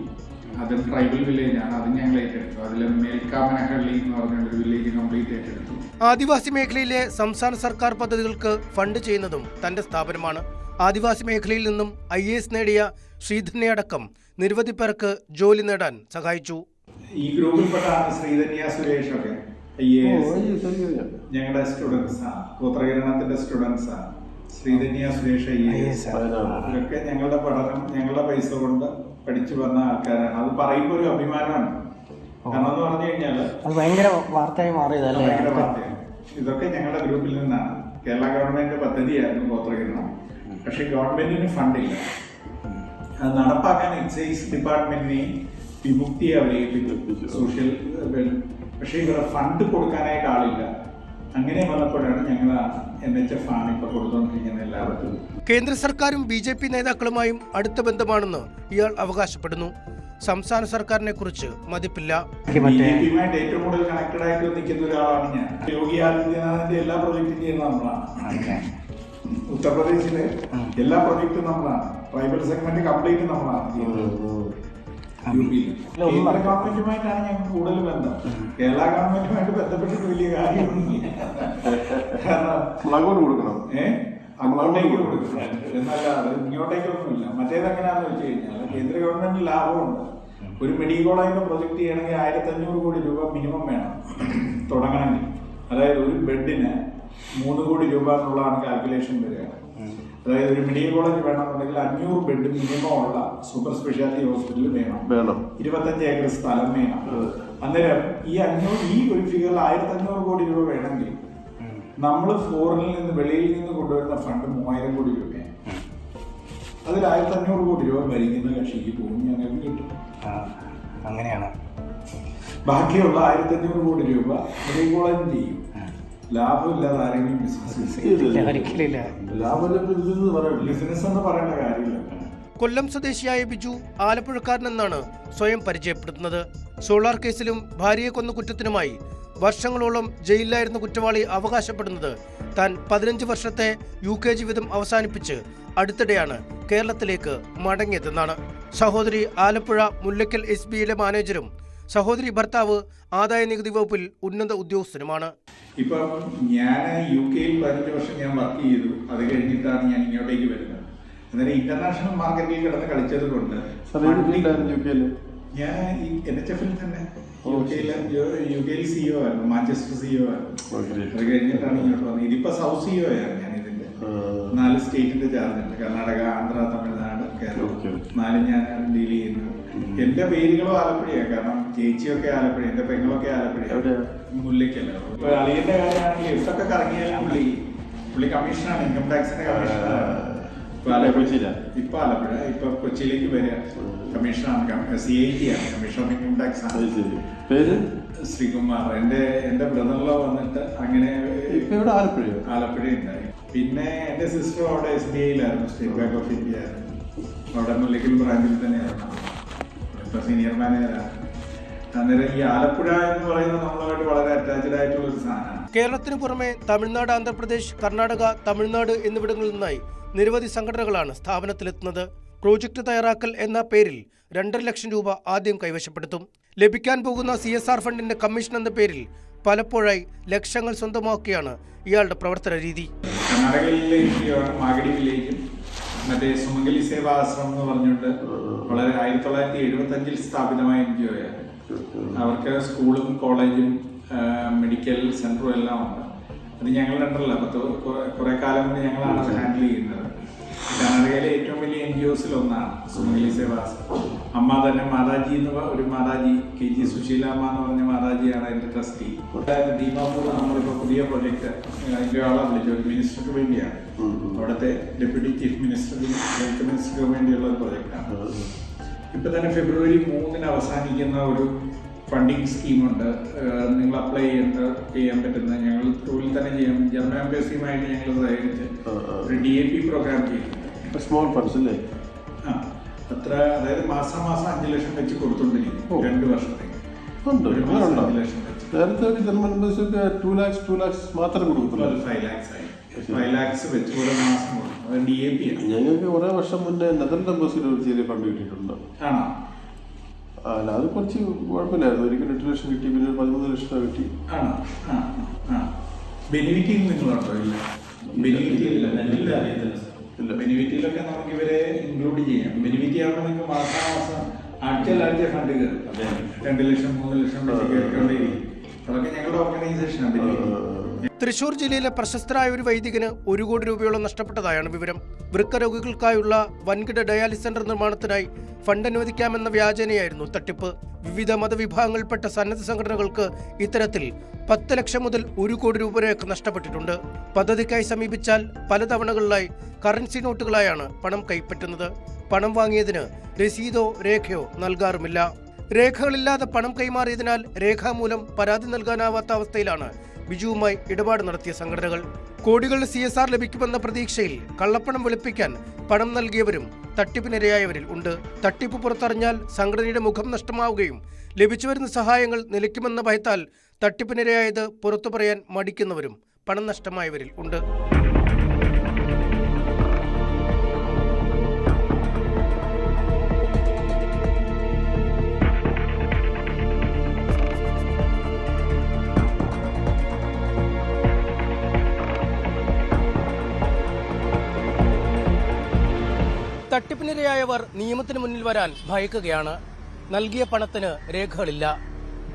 അതും ട്രൈബൽ വില്ലേജാണ്, അത് ഞങ്ങൾ ഏറ്റെടുത്തു. അതിൽ മേൽക്കാമനഹള്ളി എന്ന് പറഞ്ഞൊരു വില്ലേജ് കംപ്ലീറ്റ് ഏറ്റെടുത്തു. ആദിവാസി മേഖലയിലെ സംസ്ഥാന സർക്കാർ പദ്ധതികൾക്ക് ഫണ്ട് ചെയ്യുന്നതും തന്റെ സ്ഥാപനമാണ്. ആദിവാസി മേഖലയിൽ നിന്നും IAS നേടിയ ശ്രീധന്യടക്കം നിരവധി പേർക്ക് ജോലി നേടാൻ സഹായിച്ചു. ഈ ഗ്രൂപ്പിൽപ്പെട്ടാണ് ശ്രീധന്യ സുരേഷ് ഒക്കെ IAS ഞങ്ങളുടെ സ്റ്റുഡൻസാണ്, ഗോത്രകരണത്തിന്റെ സ്റ്റുഡൻസാണ്. ശ്രീധന്യ സുരേഷ് IAS ഇവരൊക്കെ ഞങ്ങളുടെ പഠനം ഞങ്ങളുടെ പൈസ കൊണ്ട് പഠിച്ചു വന്ന ആൾക്കാരാണ്. അത് പറയുമ്പോൾ ഒരു അഭിമാനമാണ്. കാരണം എന്ന് പറഞ്ഞു കഴിഞ്ഞാൽ ഭയങ്കര വാർത്തയായി മാറിയതല്ലേ. ഭയങ്കര വാർത്തയാണ്. ഇതൊക്കെ ഞങ്ങളുടെ ഗ്രൂപ്പിൽ നിന്നാണ്. കേരള ഗവൺമെന്റ് പദ്ധതിയായിരുന്നു ഗോത്രകരണം. പക്ഷെ ഗവൺമെന്റിന് ഫണ്ടില്ല. അത് നടപ്പാക്കാൻ എക്സൈസ് ഡിപ്പാർട്ട്മെന്റിനെയും വിമുക്തിയെ അവരേൽപ്പിച്ചു, സോഷ്യൽ. പക്ഷേ ഇവരുടെ ഫണ്ട് കൊടുക്കാനായിട്ട് ആളില്ല. അങ്ങനെ വന്നപ്പോഴാണ് ഞങ്ങൾ NHF ആണ് ഇപ്പൊ കൊടുത്തോണ്ടിരിക്കുന്നത് എല്ലാവർക്കും. കേന്ദ്ര സർക്കാരും BJP നേതാക്കളുമായും അടുത്ത ബന്ധമാണെന്ന് ഇയാൾ അവകാശപ്പെടുന്നു. സംസ്ഥാന സർക്കാരിനെ കുറിച്ച് മതിപ്പില്ല. BJPയുമായിട്ട് ഏറ്റവും കൂടുതൽ കണക്റ്റഡ് ആയിട്ട് നിൽക്കുന്ന ഒരാളാണ് ഞാൻ. യോഗി ആദിത്യനാഥിന്റെ എല്ലാ പ്രൊജക്റ്റും ചെയ്യുന്ന നമ്മളാണ്. ഉത്തർപ്രദേശിലെ എല്ലാ പ്രൊജക്റ്റും നമ്മളാണ്. ട്രൈബൽ സെഗ്മെന്റ് കംപ്ലീറ്റ് നമ്മളാണ് ചെയ്യുന്നത്. കേന്ദ്ര ഗവൺമെന്റുമായിട്ടാണ് ഞങ്ങൾക്ക് കൂടുതൽ ബന്ധം. കേരള ഗവൺമെന്റുമായിട്ട് ബന്ധപ്പെട്ടിട്ട് വലിയ കാര്യമൊന്നുമില്ല. കാരണം കൊടുക്കണം, അങ്ങോട്ടേക്ക് കൊടുക്കണം എന്നല്ലാതെ ഇങ്ങോട്ടേക്കൊന്നുമില്ല. മറ്റേതെങ്ങനെയാണെന്ന് വെച്ച് കഴിഞ്ഞാൽ കേന്ദ്ര ഗവൺമെന്റിന് ലാഭമുണ്ട്. ഒരു മെഡിക്കൽ കോളേജിന്റെ പ്രൊജക്ട് ചെയ്യണമെങ്കിൽ 1500 കോടി രൂപ മിനിമം വേണം തുടങ്ങണമെങ്കിൽ. അതായത് ഒരു ബെഡിന് 3 കോടി രൂപ എന്നുള്ളതാണ് കാൽക്കുലേഷൻ വരിക. അതായത് ഒരു മെഡിക്കൽ കോളേജ് വേണമെന്നുണ്ടെങ്കിൽ 500 ബെഡ് മിനിമം ഉള്ള സൂപ്പർ സ്പെഷ്യാലിറ്റി ഹോസ്പിറ്റൽ വേണം. 25 ഏക്കർ സ്ഥലം വേണം. അന്നേരം ഈ ഒരു ഫിഗറിൽ 1500 കോടി രൂപ വേണമെങ്കിൽ നമ്മൾ ഫോറിനിൽ നിന്ന് വെളിയിൽ നിന്ന് കൊണ്ടുവരുന്ന ഫണ്ട് 3000 കോടി രൂപയാണ്. അതിൽ 1500 കോടി രൂപ ഭരിക്കുന്ന കക്ഷിക്ക് പോകും, ഞങ്ങൾക്ക് കിട്ടും. അങ്ങനെയാണ്. ബാക്കിയുള്ള 1500 കോടി രൂപ റീകോളക്ട് ചെയ്യും. ലാഭമില്ലാതെ ആരെങ്കിലും ബിസിനസ് എന്ന് പറയേണ്ട കാര്യമില്ല. കൊല്ലം സ്വദേശിയായ ബിജു ആലപ്പുഴക്കാരനെന്നാണ് സ്വയം പരിചയപ്പെടുത്തുന്നത്. സോളാർ കേസിലും ഭാര്യയെ കൊന്ന കുറ്റത്തിനുമായി വർഷങ്ങളോളം ജയിലിലായിരുന്ന കുറ്റവാളി അവകാശപ്പെടുന്നത് താൻ 15 വർഷത്തെ UK ജീവിതം അവസാനിപ്പിച്ച് അടുത്തിടെയാണ് കേരളത്തിലേക്ക് മടങ്ങിയതെന്നാണ്. സഹോദരി ആലപ്പുഴ മുല്ലക്കൽ SBയിലെ മാനേജരും സഹോദരി ഭർത്താവ് ആദായ നികുതി വകുപ്പിൽ ഉന്നത ഉദ്യോഗസ്ഥനുമാണ്. ഇപ്പം ഞാൻ UK-യിൽ 15 വർഷം ഞാൻ വർക്ക് ചെയ്തു. അത് കഴിഞ്ഞിട്ടാണ് ഞാൻ ഇങ്ങോട്ടേക്ക് വരുന്നത്. അന്നേരം ഇന്റർനാഷണൽ മാർക്കറ്റിൽ കിടന്ന് കളിച്ചത് കൊണ്ട് ഞാൻ ഈ NHF-ൽ തന്നെ UK-യിൽ CEO ആയിരുന്നു, മാഞ്ചസ്റ്റർ CEO ആയിരുന്നു. അത് കഴിഞ്ഞിട്ടാണ് ഇങ്ങോട്ട് വന്നത്. ഇതിപ്പോ സൗത്ത് CEO ആണ് ഞാൻ. ഇതിന്റെ 4 സ്റ്റേറ്റിന്റെ ചാർജ് ഉണ്ട്. കർണാടക, ആന്ധ്ര, തമിഴ്നാട്, കേരളം 4 ഞാൻ ഡീൽ ചെയ്യുന്നത്. എന്റെ പേരുകളും ആലപ്പുഴയാണ്. കാരണം ചേച്ചിയൊക്കെ ആലപ്പുഴ, എന്റെ പെങ്ങളൊക്കെ ആലപ്പുഴ, മുല്ലയ്ക്കല്ല. ഇപ്പൊ അളിയന്റെ കാര്യമാണെങ്കിൽ എവിടൊക്കെ കറങ്ങിയാലും പുള്ളി കമ്മീഷനാണ്, ഇൻകം ടാക്സിന്റെ കമ്മീഷണറാണ്. ഇപ്പൊ ആലപ്പുഴ, ഇപ്പൊ കൊച്ചിയിലേക്ക് വരിക കമ്മീഷണറാണ്, CIT ആണ്, കമ്മീഷൻ ഓഫ് ഇൻകം ടാക്സ് ആണ്. ശ്രീകുമാർ എന്റെ ബ്രദറിലോ വന്നിട്ട് അങ്ങനെ ആലപ്പുഴ ഉണ്ടായി. പിന്നെ എന്റെ സിസ്റ്റർ അവിടെ SBIയിലായിരുന്നു, സ്റ്റേറ്റ് ബാങ്ക് ഓഫ് ഇന്ത്യ ആയിരുന്നു. അവിടെ മുല്ലക്കൽ ബ്രാഞ്ചിൽ തന്നെയായിരുന്നു, ഇപ്പൊ സീനിയർ മാനേജറാണ്. അന്നേരം ഈ ആലപ്പുഴ എന്ന് പറയുന്നത് നമ്മളായിട്ട് വളരെ അറ്റാച്ച്ഡ് ആയിട്ടുള്ള ഒരു സാധനമാണ്. കേരളത്തിന് പുറമെ തമിഴ്നാട്, ആന്ധ്രാപ്രദേശ്, കർണാടക, തമിഴ്നാട് എന്നിവിടങ്ങളിൽ നിന്നായി നിരവധി സംഘടനകളാണ് സ്ഥാപനത്തിലെത്തുന്നത്. പ്രോജക്ട് തയ്യാറാക്കൽ എന്ന പേരിൽ 2.5 ലക്ഷം രൂപ ആദ്യം കൈവശപ്പെടുത്തും. ലഭിക്കാൻ പോകുന്ന CSR ഫണ്ടിന്റെ കമ്മീഷൻ എന്ന പേരിൽ പലപ്പോഴായി ലക്ഷങ്ങൾ സ്വന്തമാക്കിയാണ് ഇയാളുടെ പ്രവർത്തന രീതി. കർണാടകയിലെ മാഗടി വില്ലേജും മറ്റേ സുമംഗലി സേവാശ്രമം എന്ന് പറഞ്ഞുകൊണ്ട് വളരെ 1975-ൽ സ്ഥാപിതമായ NGO ആണ്. അവർക്ക് സ്കൂളും കോളേജും മെഡിക്കൽ സെന്ററും എല്ലാം ഉണ്ട്. അത് ഞങ്ങൾ രണ്ടല്ല, കുറെ കാലം കൊണ്ട് ഞങ്ങളാണ് അത് ഹാൻഡിൽ ചെയ്യുന്നത്. കർണാടകയിലെ ഏറ്റവും വലിയ NGOസിൽ ഒന്നാണ് സുമംഗലി സേവാശ്രമം. അമ്മ തന്നെ മാതാജി എന്ന് ഒരു മാതാജി, KG സുശീലാമ്മ എന്ന് പറഞ്ഞ മാതാജിയാണ് അതിന്റെ ട്രസ്റ്റി. ദീമാപൂർ നമ്മളിപ്പോൾ പുതിയ പ്രൊജക്ട് അതിന്റെ ആളെ വിളിച്ചു, മിനിസ്റ്റർക്ക് വേണ്ടിയാണ്. അവിടുത്തെ ഡെപ്യൂട്ടി ചീഫ് മിനിസ്റ്ററും ഹെൽത്ത് മിനിസ്റ്റർക്ക് വേണ്ടിയുള്ള ഒരു പ്രൊജക്റ്റാണ്. ഇപ്പൊ തന്നെ February 3-ന് അവസാനിക്കുന്ന ഒരു ഫണ്ടിങ് സ്കീമുണ്ട്. നിങ്ങൾ അപ്ലൈ ചെയ്യാൻ പറ്റുന്ന, ഞങ്ങൾ ത്രൂവിൽ തന്നെ ചെയ്യാം. ജർമ്മൻ എംബസിയുമായിട്ട് ഞങ്ങൾ സഹകരിച്ച് ഒരു DAP പ്രോഗ്രാം ചെയ്യുന്നുണ്ട്. സ്മോൾ ഫണ്ട്സ് അല്ലേ? അത്ര, അതായത് മാസം 5 ലക്ഷം വെച്ച് കൊടുത്തോണ്ടിരിക്കും 2 വർഷത്തേക്ക്. 5 ലക്ഷം വെച്ച്. നേരത്തെ ജർമ്മൻ എംബസിയൊക്കെ 2 lakhs മാത്രം കൊടുക്കുന്നുള്ളൂ. 5 lakhs ആയി. 5 lakhs വെച്ച് ഓരോ മാസം കൊടുക്കും. അത് DAP ആണ്. ഞങ്ങൾക്ക് കുറെ വർഷം മുന്നേ നെതർലൻഡ് എംബസിയിൽ ഒരു ചെറിയ ഫണ്ട് കിട്ടിയിട്ടുണ്ട്. ആണോ? അല്ല, അത് കുറച്ച് കുഴപ്പമില്ലായിരുന്നു. ഒരിക്കലും 8 ലക്ഷം കിട്ടി, പിന്നെ 13 ലക്ഷം രൂപ കിട്ടി. ആണോ? ബെനിഫിറ്റിയിൽ നിങ്ങളുണ്ടോ? ഇല്ല, ബെനിഫിറ്റിയില്ല. ബെനിഫിറ്റിയിലൊക്കെ നമുക്ക് ഇവരെ ഇൻക്ലൂഡ് ചെയ്യാം. ബെനിഫിറ്റ് ആകുമ്പോൾ നിങ്ങൾക്ക് മാസം ആഴ്ച ഫണ്ട് കയറും. 2 ലക്ഷം 3 ലക്ഷം വെച്ച് കയറിക്കൊണ്ടേയിരിക്കും. അതൊക്കെ ഞങ്ങളുടെ ഓർഗനൈസേഷനാണ് ബെനിഫിറ്റ്. തൃശൂർ ജില്ലയിലെ പ്രശസ്തരായ ഒരു വൈദികന് 1 കോടി രൂപയോളം നഷ്ടപ്പെട്ടതായാണ് വിവരം. വൃക്ക രോഗികൾക്കായുള്ള വൻകിട ഡയാലിസിസ് സെന്റർ നിർമ്മാണത്തിനായി ഫണ്ട് അനുവദിക്കാമെന്ന വ്യാജേനയായിരുന്നു തട്ടിപ്പ്. വിവിധ മതവിഭാഗങ്ങളിൽപ്പെട്ട സന്നദ്ധ സംഘടനകൾക്ക് ഇത്തരത്തിൽ 10 ലക്ഷം മുതൽ 1 കോടി രൂപ വരെയൊക്കെ നഷ്ടപ്പെട്ടിട്ടുണ്ട്. പദ്ധതിക്കായി സമീപിച്ചാൽ പല തവണകളിലായി കറൻസി നോട്ടുകളായാണ് പണം കൈപ്പറ്റുന്നത്. പണം വാങ്ങിയതിന് രസീതോ രേഖയോ നൽകാറുമില്ല. രേഖകളില്ലാതെ പണം കൈമാറിയതിനാൽ രേഖാമൂലം പരാതി നൽകാനാവാത്ത അവസ്ഥയിലാണ് ബിജുവുമായി ഇടപാട് നടത്തിയ സംഘടനകൾ. കോടികളുടെ CSR ലഭിക്കുമെന്ന പ്രതീക്ഷയിൽ കള്ളപ്പണം വെളുപ്പിക്കാൻ പണം നൽകിയവരും തട്ടിപ്പിനിരയായവരിൽ ഉണ്ട്. തട്ടിപ്പ് പുറത്തറിഞ്ഞാൽ സംഘടനയുടെ മുഖം നഷ്ടമാവുകയും ലഭിച്ചുവരുന്ന സഹായങ്ങൾ നിലയ്ക്കുമെന്ന ഭയത്താൽ തട്ടിപ്പിനിരയായത് പുറത്തു പറയാൻ മടിക്കുന്നവരും പണം നഷ്ടമായവരിൽ ഉണ്ട്. തട്ടിപ്പിനിരയായവർ നിയമത്തിന് മുന്നിൽ വരാൻ ഭയക്കുകയാണ്. നൽകിയ പണത്തിന് രേഖകളില്ല.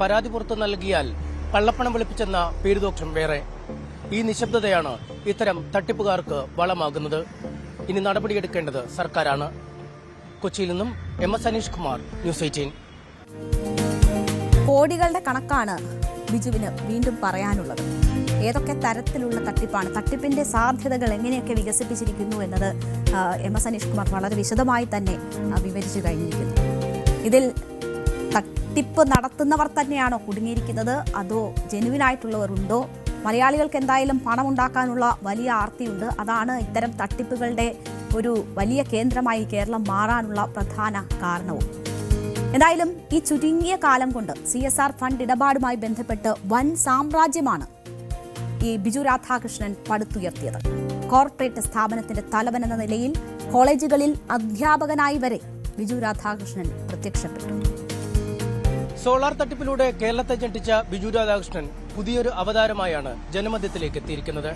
പരാതി പുറത്ത് നൽകിയാൽ കള്ളപ്പണം വെളുപ്പിച്ചെന്ന പേരുദോഷം വേറെ. ഈ നിശബ്ദതയാണ് ഇത്തരം തട്ടിപ്പുകാർക്ക് വളമാകുന്നത്. ഇനി നടപടിയെടുക്കേണ്ടത് സർക്കാരാണ്. കൊച്ചിയിൽ നിന്നും MS അനീഷ് കുമാർ, News 18. കോടികളുടെ കണക്കാണ് ബിജുവിന് വീണ്ടും പറയാനുള്ളത്. ഏതൊക്കെ തരത്തിലുള്ള തട്ടിപ്പാണ്, തട്ടിപ്പിന്റെ സാധ്യതകൾ എങ്ങനെയൊക്കെ വികസിപ്പിച്ചിരിക്കുന്നു എന്നത് എം.എസ്. അനീഷ് കുമാർ വളരെ വിശദമായി തന്നെ വിവരിച്ചു കഴിഞ്ഞിരിക്കുന്നു. ഇതിൽ തട്ടിപ്പ് നടത്തുന്നവർ തന്നെയാണോ കുടുങ്ങിയിരിക്കുന്നത്, അതോ ജെനുവിനായിട്ടുള്ളവർ ഉണ്ടോ? മലയാളികൾക്ക് എന്തായാലും പണം ഉണ്ടാക്കാനുള്ള വലിയ ആർത്തിയുണ്ട്. അതാണ് ഇത്തരം തട്ടിപ്പുകളുടെ ഒരു വലിയ കേന്ദ്രമായി കേരളം മാറാനുള്ള പ്രധാന കാരണവും. എന്തായാലും ഈ ചുരുങ്ങിയ കാലം കൊണ്ട് CSR ഫണ്ട് ഇടപാടുമായി ബന്ധപ്പെട്ട് വൻ സാമ്രാജ്യമാണ് ഈ ബിജു രാധാകൃഷ്ണൻ പടുത്തുയർത്തിയത്. കോർപ്പറേറ്റ് സ്ഥാപനത്തിന്റെ തലവൻ എന്ന നിലയിൽ കോളേജുകളിൽ അധ്യാപകനായി വരെ ബിജു രാധാകൃഷ്ണൻ പ്രത്യക്ഷപ്പെട്ടു. സോളാർ തട്ടിപ്പിലൂടെ കേരളത്തെ ഞെട്ടിച്ച ബിജു രാധാകൃഷ്ണൻ പുതിയൊരു അവതാരമായാണ് ജനമധ്യത്തിലേക്ക് എത്തിയിരിക്കുന്നത്.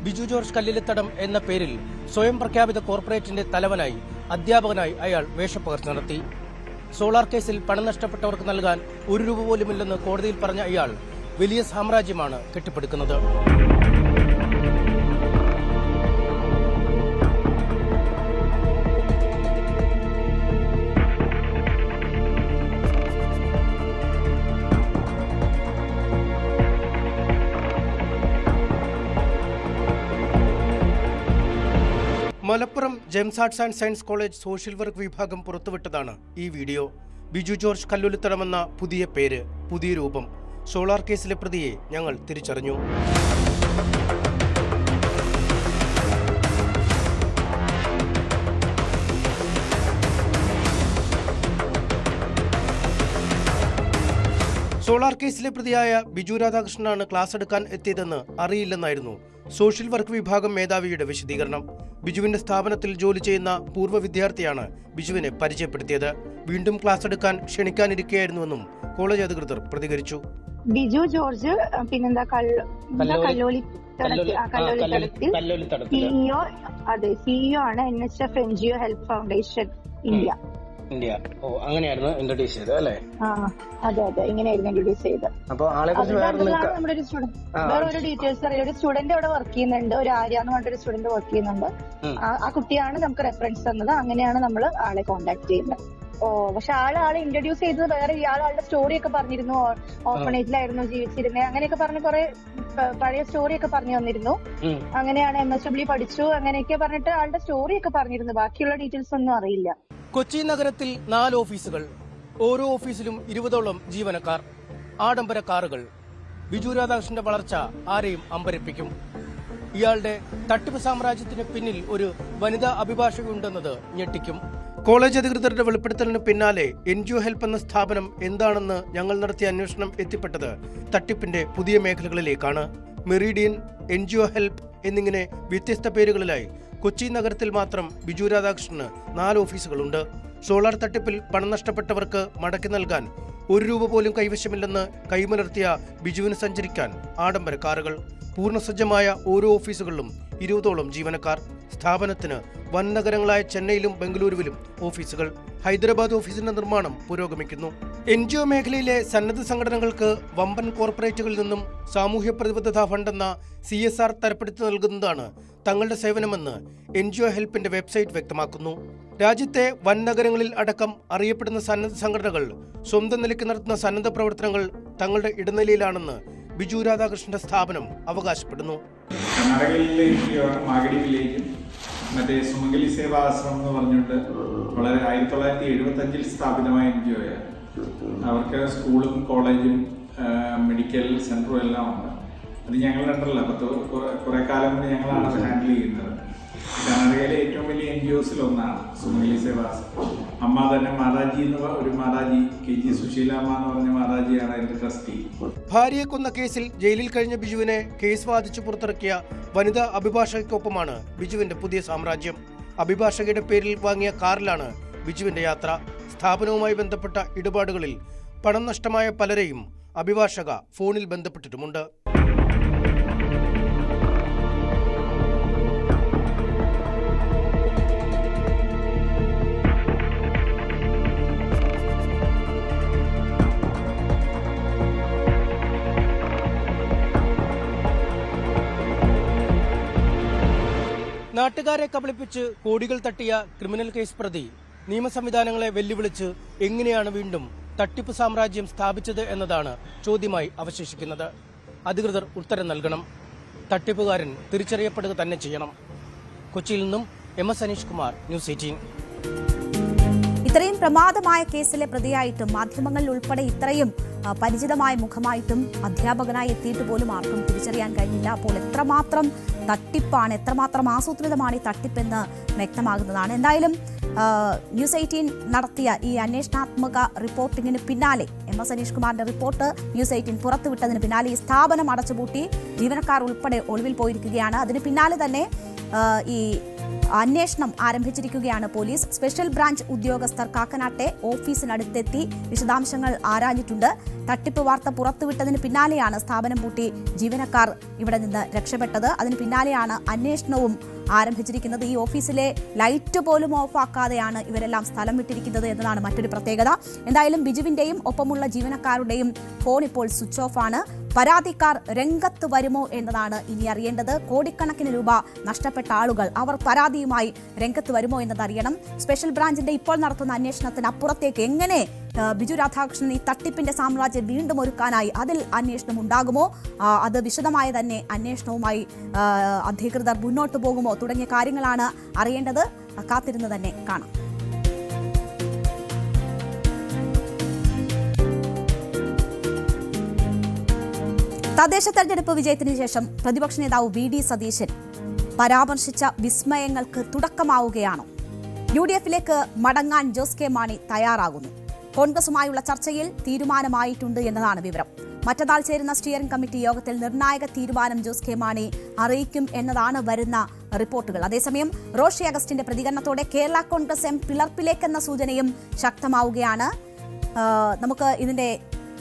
ബിജു ജോർജ് കല്ലിലിത്തടം എന്ന പേരിൽ സ്വയം പ്രഖ്യാപിത കോർപ്പറേറ്റിന്റെ തലവനായി അധ്യാപകനായി അയാൾ വേഷപ്പകർച്ച നടത്തി. സോളാർ കേസിൽ പണം നഷ്ടപ്പെട്ടവർക്ക് നൽകാൻ ₹1 പോലുമില്ലെന്ന് കോടതിയിൽ പറഞ്ഞ അയാൾ വലിയ സാമ്രാജ്യമാണ് കെട്ടിപ്പടുക്കുന്നത്. Malappuram Gems arts and science college social work വിഭാഗം പുറത്തുവിട്ടതാണ് ഈ വീഡിയോ. ബിജു ജോർജ് കല്ലുലിത്തടമെന്ന പുതിയ പേര്, പുതിയ രൂപം. സോളാർ കേസിലെ പ്രതിയെ ഞങ്ങൾ തിരിച്ചറിഞ്ഞു. സോളാർ കേസിലെ പ്രതിയായ ബിജു രാധാകൃഷ്ണനാണ് ക്ലാസ് എടുക്കാൻ എത്തിയതെന്ന് അറിയില്ലെന്നായിരുന്നു സോഷ്യൽ വർക്ക് വിഭാഗം മേധാവിയുടെ വിശദീകരണം. ബിജുവിന്റെ സ്ഥാപനത്തിൽ ജോലി ചെയ്യുന്ന പൂർവ്വ വിദ്യാർത്ഥിയാണ് ബിജുവിനെ പരിചയപ്പെടുത്തിയത്. വീണ്ടും ക്ലാസ് എടുക്കാൻ ക്ഷണിക്കാനിരിക്കുകയായിരുന്നുവെന്നും കോളേജ് അധികൃതർ പ്രതികരിച്ചു. ബിജു ജോർജ് പിന്നെന്താ കല്ലോലിത്തടത്തിൽ സിഇഒ ആണ് NHF NGO help foundation India. അങ്ങനെയായിരുന്നു ഇൻട്രൊഡ്യൂസ് ചെയ്തത് അല്ലേ? അതെ ഇങ്ങനെയായിരുന്നു ഇൻട്രൊഡ്യൂസ് ചെയ്തത്. നമ്മുടെ ഒരു സ്റ്റുഡന്റ്, വേറെ ഒരു ഡീറ്റെയിൽസ് അറിയാം. ഒരു സ്റ്റുഡന്റ് അവിടെ വർക്ക് ചെയ്യുന്നുണ്ട്, ഒരു ആര്യ എന്ന് പറഞ്ഞിട്ടൊരു സ്റ്റുഡന്റ് വർക്ക് ചെയ്യുന്നുണ്ട്. ആ കുട്ടിയാണ് നമുക്ക് റെഫറൻസ് തന്നത്. അങ്ങനെയാണ് നമ്മൾ ആളെ കോൺടാക്ട് ചെയ്യുന്നത്. പക്ഷെ ആളെ ഇൻട്രൊഡ്യൂസ് ചെയ്തത് വേറെ ആളുടെ സ്റ്റോറി ഒക്കെ പറഞ്ഞിരുന്നു. ഓർഫണേജിലായിരുന്നു ജീവിച്ചിരുന്നത്, അങ്ങനെയൊക്കെ പറഞ്ഞ് കുറെ പഴയ സ്റ്റോറി ഒക്കെ പറഞ്ഞു തന്നിരുന്നു. അങ്ങനെയാണ് MSW പഠിച്ചു അങ്ങനെയൊക്കെ പറഞ്ഞിട്ട് ആളുടെ സ്റ്റോറി ഒക്കെ പറഞ്ഞിരുന്നു. ബാക്കിയുള്ള ഡീറ്റെയിൽസ് ഒന്നും അറിയില്ല. കൊച്ചി നഗരത്തിൽ 4 ഓഫീസുകൾ, ഓരോ ഓഫീസിലും 20ഓളം ജീവനക്കാർ, ആഡംബര കാറുകൾ. ബിജു രാധാകൃഷ്ണന്റെ വളർച്ച ആരെയും അമ്പരപ്പിക്കും. ഇയാളുടെ തട്ടിപ്പ് സാമ്രാജ്യത്തിന് പിന്നിൽ ഒരു വനിതാ അഭിഭാഷകയുണ്ടെന്നത് ഞെട്ടിക്കും. കോളേജ് അധികൃതരുടെ വെളിപ്പെടുത്തലിന് പിന്നാലെ NGO ഹെൽപ്പ് എന്ന സ്ഥാപനം എന്താണെന്ന് ഞങ്ങൾ നടത്തിയ അന്വേഷണം എത്തിപ്പെട്ടത് തട്ടിപ്പിന്റെ പുതിയ മേഖലകളിലേക്കാണ്. മെറിഡിയൻ, NGO ഹെൽപ്പ് എന്നിങ്ങനെ വ്യത്യസ്ത പേരുകളിലായി കൊച്ചി നഗരത്തിൽ മാത്രം ബിജു രാധാകൃഷ്ണന് 4 ഓഫീസുകളുണ്ട്. സോളാർ തട്ടിപ്പിൽ പണം നഷ്ടപ്പെട്ടവർക്ക് മടക്കി നൽകാൻ ₹1 പോലും കൈവശമില്ലെന്ന് കൈമലർത്തിയ ബിജുവിന് സഞ്ചരിക്കാൻ ആഡംബര കാറുകൾ. പൂർണ്ണസജ്ജമായ ഓരോ ഓഫീസുകളിലും 20ഓളം ജീവനക്കാർ. സ്ഥാപനത്തിന് വൻ നഗരങ്ങളായ ചെന്നൈയിലും ബംഗളൂരുവിലും ഓഫീസുകൾ. ഹൈദരാബാദ് ഓഫീസിന്റെ നിർമ്മാണം പുരോഗമിക്കുന്നു. NGO മേഖലയിലെ സന്നദ്ധ സംഘടനകൾക്ക് വമ്പൻ കോർപ്പറേറ്റുകളിൽ നിന്നും സാമൂഹ്യ പ്രതിബദ്ധതാ ഫണ്ടെന്ന CSR തരപ്പെടുത്തി നൽകുന്നതാണ് തങ്ങളുടെ സേവനമെന്ന് NGO ഹെൽപ്പിന്റെ വെബ്സൈറ്റ് വ്യക്തമാക്കുന്നു. രാജ്യത്തെ വൻ നഗരങ്ങളിൽ അടക്കം അറിയപ്പെടുന്ന സന്നദ്ധ സംഘടനകൾ സ്വന്തം നിലയ്ക്ക് നടത്തുന്ന സന്നദ്ധ പ്രവർത്തനങ്ങൾ തങ്ങളുടെ ഇടനിലയിലാണെന്ന് ബിജു രാധാകൃഷ്ണന്റെ സ്ഥാപനം അവകാശപ്പെടുന്നു. കർണാടകയിലെ മാഗടി വില്ലേജും മറ്റേ സുമംഗലി സേവാശ്രമം എന്ന് പറഞ്ഞുകൊണ്ട് വളരെ 1975 സ്ഥാപിതമായ NGO ആണ്. അവർക്ക് സ്കൂളും കോളേജും മെഡിക്കൽ സെന്ററും എല്ലാം ഉണ്ട്. അത് ഞങ്ങളുടെ അണ്ടറില്ല. കുറെ കാലം കൊണ്ട് ഞങ്ങളാണ് അത് ഹാൻഡിൽ ചെയ്യുന്നത്. കർണാടകയിലെ ഏറ്റവും വലിയ NGOസിൽ ഒന്നാണ് സുമംഗലി സേവാശ്രമം. അമ്മ തന്നെ മാതാജി എന്ന് ഒരു മാതാജി, KG സുശീലാമ്മ എന്ന് പറഞ്ഞ മാതാജിയാണ് അതിന്റെ ട്രസ്റ്റി. ഭാര്യയെ കൊന്ന കേസിൽ ജയിലിൽ കഴിഞ്ഞ ബിജുവിനെ കേസ് വാദിച്ചു പുറത്തിറക്കിയ വനിതാ അഭിഭാഷകയ്ക്കൊപ്പമാണ് ബിജുവിന്റെ പുതിയ സാമ്രാജ്യം. അഭിഭാഷകയുടെ പേരിൽ വാങ്ങിയ കാറിലാണ് ബിജുവിന്റെ യാത്ര. സ്ഥാപനവുമായി ബന്ധപ്പെട്ട ഇടപാടുകളിൽ പണം നഷ്ടമായ പലരെയും അഭിഭാഷക ഫോണിൽ ബന്ധപ്പെട്ടിട്ടുമുണ്ട്. നാട്ടുകാരെ കബളിപ്പിച്ച് കോടികൾ തട്ടിയ ക്രിമിനൽ കേസ് പ്രതി നിയമ സംവിധാനങ്ങളെ വെല്ലുവിളിച്ച് എങ്ങനെയാണ് വീണ്ടും തട്ടിപ്പ് സാമ്രാജ്യം സ്ഥാപിച്ചത് എന്നതാണ് ചോദ്യമായി അവശേഷിക്കുന്നത്. അധികൃതർ ഉത്തരം നൽകണം. തട്ടിപ്പുകാരൻ തിരിച്ചറിയപ്പെടുക തന്നെ ചെയ്യണം. കൊച്ചിയിൽ നിന്നും MS അനീഷ് കുമാർ, ന്യൂസ് 18. ഇത്രയും പ്രമാദമായ കേസിലെ പ്രതിയായിട്ടും മാധ്യമങ്ങളിൽ ഉൾപ്പെടെ ഇത്രയും പരിചിതമായ മുഖമായിട്ടും അധ്യാപകനായി എത്തിയിട്ട് പോലും ആർക്കും തിരിച്ചറിയാൻ കഴിഞ്ഞില്ല. അപ്പോൾ എത്രമാത്രം തട്ടിപ്പാണ്, എത്രമാത്രം ആസൂത്രിതമാണ് ഈ തട്ടിപ്പെന്ന് വ്യക്തമാകുന്നതാണ്. എന്തായാലും ന്യൂസ് 18 നടത്തിയ ഈ അന്വേഷണാത്മക റിപ്പോർട്ടിങ്ങിന് പിന്നാലെ MS അനീഷ് കുമാറിന്റെ റിപ്പോർട്ട് ന്യൂസ് 18 പുറത്തുവിട്ടതിന് പിന്നാലെ ഈ സ്ഥാപനം അടച്ചുപൂട്ടി ജീവനക്കാർ ഉൾപ്പെടെ ഒളിവിൽ പോയിരിക്കുകയാണ്. അതിന് പിന്നാലെ തന്നെ ഈ അന്വേഷണം ആരംഭിച്ചിരിക്കുകയാണ് പോലീസ്. സ്പെഷ്യൽ ബ്രാഞ്ച് ഉദ്യോഗസ്ഥർ കാക്കനാട്ടെ ഓഫീസിനടുത്തെത്തി വിശദാംശങ്ങൾ ആരാഞ്ഞിട്ടുണ്ട്. തട്ടിപ്പ് വാർത്ത പുറത്തുവിട്ടതിന് പിന്നാലെയാണ് സ്ഥാപനം പൂട്ടി ജീവനക്കാർ ഇവിടെ നിന്ന് രക്ഷപ്പെട്ടത്. അതിന് പിന്നാലെയാണ് അന്വേഷണവും ആരംഭിച്ചിരിക്കുന്നത്. ഈ ഓഫീസിലെ ലൈറ്റ് പോലും ഓഫാക്കാതെയാണ് ഇവരെല്ലാം സ്ഥലം വിട്ടിരിക്കുന്നത് എന്നതാണ് മറ്റൊരു പ്രത്യേകത. എന്തായാലും ബിജുവിന്റെയും ഒപ്പമുള്ള ജീവനക്കാരുടെയും ഫോൺ ഇപ്പോൾ സ്വിച്ച് ഓഫ് ആണ്. പരാതിക്കാർ രംഗത്ത് വരുമോ എന്നതാണ് ഇനി അറിയേണ്ടത്. കോടിക്കണക്കിന് രൂപ നഷ്ടപ്പെട്ട ആളുകൾ അവർ പരാതിയുമായി രംഗത്ത് വരുമോ എന്നതറിയണം. സ്പെഷ്യൽ ബ്രാഞ്ചിന്റെ ഇപ്പോൾ നടത്തുന്ന അന്വേഷണത്തിന് അപ്പുറത്തേക്ക് എങ്ങനെ ബിജു രാധാകൃഷ്ണൻ ഈ തട്ടിപ്പിന്റെ സാമ്രാജ്യം വീണ്ടും ഒരുക്കാനായി അതിൽ അന്വേഷണം ഉണ്ടാകുമോ, അത് വിശദമായ തന്നെ അന്വേഷണവുമായി അധികൃതർ മുന്നോട്ട് പോകുമോ തുടങ്ങിയ കാര്യങ്ങളാണ് അറിയേണ്ടത്. കാത്തിരുന്ന് തന്നെ കാണാം. തദ്ദേശ തെരഞ്ഞെടുപ്പ് വിജയത്തിന് ശേഷം പ്രതിപക്ഷ നേതാവ് VD സതീശൻ പരാമർശിച്ച വിസ്മയങ്ങൾക്ക് തുടക്കമാവുകയാണോ? UDF-ലേക്ക് മടങ്ങാൻ ജോസ് കെ മാണി തയ്യാറാകുന്നു. കോൺഗ്രസുമായുള്ള ചർച്ചയിൽ തീരുമാനമായിട്ടുണ്ട് എന്നതാണ് വിവരം. മറ്റന്നാൾ ചേരുന്ന സ്റ്റിയറിംഗ് കമ്മിറ്റി യോഗത്തിൽ നിർണായക തീരുമാനം ജോസ് കെ മാണി അറിയിക്കും എന്നതാണ് വരുന്ന റിപ്പോർട്ടുകൾ. അതേസമയം റോഷി അഗസ്റ്റിന്റെ പ്രതികരണത്തോടെ കേരള കോൺഗ്രസ് എം പിളർപ്പിലേക്കെന്ന സൂചനയും ശക്തമാവുകയാണ്. നമുക്ക് ഇതിന്റെ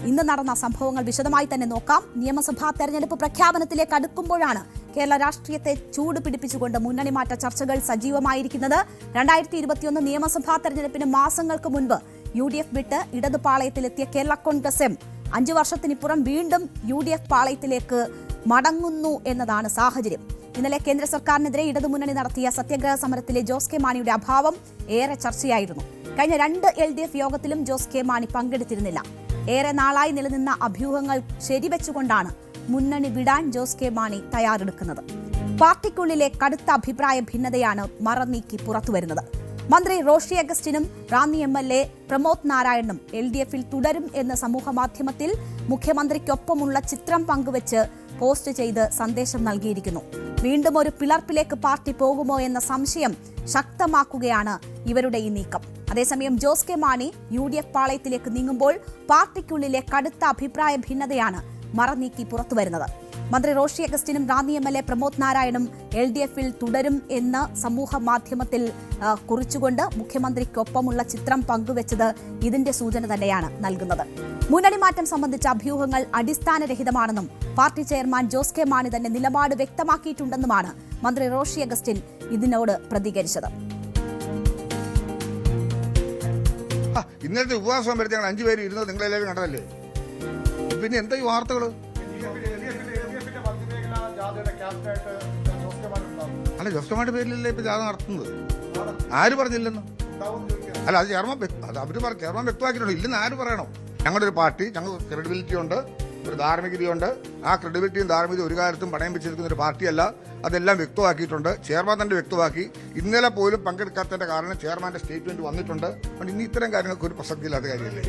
ഇന്ന് നടന്ന സംഭവങ്ങൾ വിശദമായി തന്നെ നോക്കാം. നിയമസഭാ തെരഞ്ഞെടുപ്പ് പ്രഖ്യാപനത്തിലേക്ക് അടുക്കുമ്പോഴാണ് കേരള രാഷ്ട്രീയത്തെ ചൂട് പിടിപ്പിച്ചുകൊണ്ട് മുന്നണി മാറ്റ ചർച്ചകൾ സജീവമായിരിക്കുന്നത്. 2021 നിയമസഭാ തെരഞ്ഞെടുപ്പിന് മാസങ്ങൾക്ക് മുൻപ് UDF വിട്ട് ഇടതുപാളയത്തിലെത്തിയ കേരള കോൺഗ്രസ് എം 5 വർഷത്തിനിപ്പുറം വീണ്ടും UDF പാളയത്തിലേക്ക് മടങ്ങുന്നു എന്നതാണ് സാഹചര്യം. ഇന്നലെ കേന്ദ്ര സർക്കാരിനെതിരെ ഇടതുമുന്നണി നടത്തിയ സത്യാഗ്രഹ സമരത്തിലെ ജോസ് കെ മാണിയുടെ അഭാവം ഏറെ ചർച്ചയായിരുന്നു. കഴിഞ്ഞ 2 LDF യോഗത്തിലും ജോസ് കെ മാണി പങ്കെടുത്തിരുന്നില്ല. ഏറെ നാളായി നിലനിന്ന അഭ്യൂഹങ്ങൾ ശരിവെച്ചുകൊണ്ടാണ് മുന്നണി വിടാൻ ജോസ് കെ മാണി തയ്യാറെടുക്കുന്നത്. പാർട്ടിക്കുള്ളിലെ കടുത്ത അഭിപ്രായ ഭിന്നതയാണ് മറനീക്കി പുറത്തുവരുന്നത്. മന്ത്രി റോഷി അഗസ്റ്റിനും റാന്നി MLA പ്രമോദ് നാരായണനും LDF-ൽ തുടരും എന്ന് സമൂഹമാധ്യമത്തിൽ മുഖ്യമന്ത്രിക്കൊപ്പമുള്ള ചിത്രം പങ്കുവച്ച് പോസ്റ്റ് ചെയ്ത് സന്ദേശം നൽകിയിരിക്കുന്നു. വീണ്ടും ഒരു പിളർപ്പിലേക്ക് പാർട്ടി പോകുമോ എന്ന സംശയം ശക്തമാക്കുകയാണ് ഇവരുടെ ഈ നീക്കം. അതേസമയം ജോസ് കെ മാണി UDF പാളയത്തിലേക്ക് നീങ്ങുമ്പോൾ പാർട്ടിക്കുള്ളിലെ കടുത്ത അഭിപ്രായ ഭിന്നതയാണ് മറനീക്കി പുറത്തുവരുന്നത്. മന്ത്രി റോഷി അഗസ്റ്റിനും റാന്നി MLA പ്രമോദ് നാരായണനും LDF-ൽ തുടരും എന്ന് സമൂഹ മാധ്യമത്തിൽ കുറിച്ചുകൊണ്ട് മുഖ്യമന്ത്രിക്കൊപ്പമുള്ള ചിത്രം പങ്കുവച്ചത് ഇതിന്റെ സൂചന തന്നെയാണ് നൽകുന്നത്. മുന്നണി മാറ്റം സംബന്ധിച്ച അഭ്യൂഹങ്ങൾ അടിസ്ഥാനരഹിതമാണെന്നും party chairman Jose K Mani തന്നെ നിലപാട് വ്യക്തമാക്കിയിട്ടുണ്ടെന്നുമാണ് മന്ത്രി റോഷി അഗസ്റ്റിൻ ഇതിനോട് പ്രതികരിച്ചത്. ഇന്നത്തെ ഉപവാസം വരുത്തി ഞങ്ങൾ 5 പേര് ഇരുന്നത് നിങ്ങളെല്ലാവരും കണ്ടതല്ലേ? പിന്നെ എന്താ ഈ വാർത്തകൾ? അല്ല, ജോസ് കെ മാണിയുടെ പേരിലല്ലേ ഇപ്പൊ ജാഥ നടത്തുന്നത്? ആര് പറഞ്ഞില്ലെന്ന്? അല്ല, അത് ചെയർമാൻ വ്യക്തമാക്കിയിട്ടുണ്ട്. ഇല്ലെന്ന് ആര് പറയണം? ഞങ്ങളുടെ ഒരു പാർട്ടി, ഞങ്ങൾക്ക് ക്രെഡിബിലിറ്റി ഉണ്ട്, ഒരു ധാർമ്മികതയുണ്ട്. ആ ക്രെഡിബിലിറ്റിയും ധാർമ്മികതയും ഒരു കാര്യത്തും പണയം വെച്ചിരിക്കുന്ന ഒരു പാർട്ടിയല്ല. അതെല്ലാം വ്യക്തമാക്കിയിട്ടുണ്ട്. ചെയർമാൻ തന്നെ വ്യക്തമാക്കി. ഇന്നലെ പോലും പങ്കെടുക്കാത്തതിന്റെ കാരണം ചെയർമാന്റെ സ്റ്റേറ്റ്മെന്റ് വന്നിട്ടുണ്ട്. അതുകൊണ്ട് ഇനി ഇത്തരം കാര്യങ്ങൾക്ക് ഒരു പ്രസക്തിയില്ലാത്ത കാര്യമല്ലേ?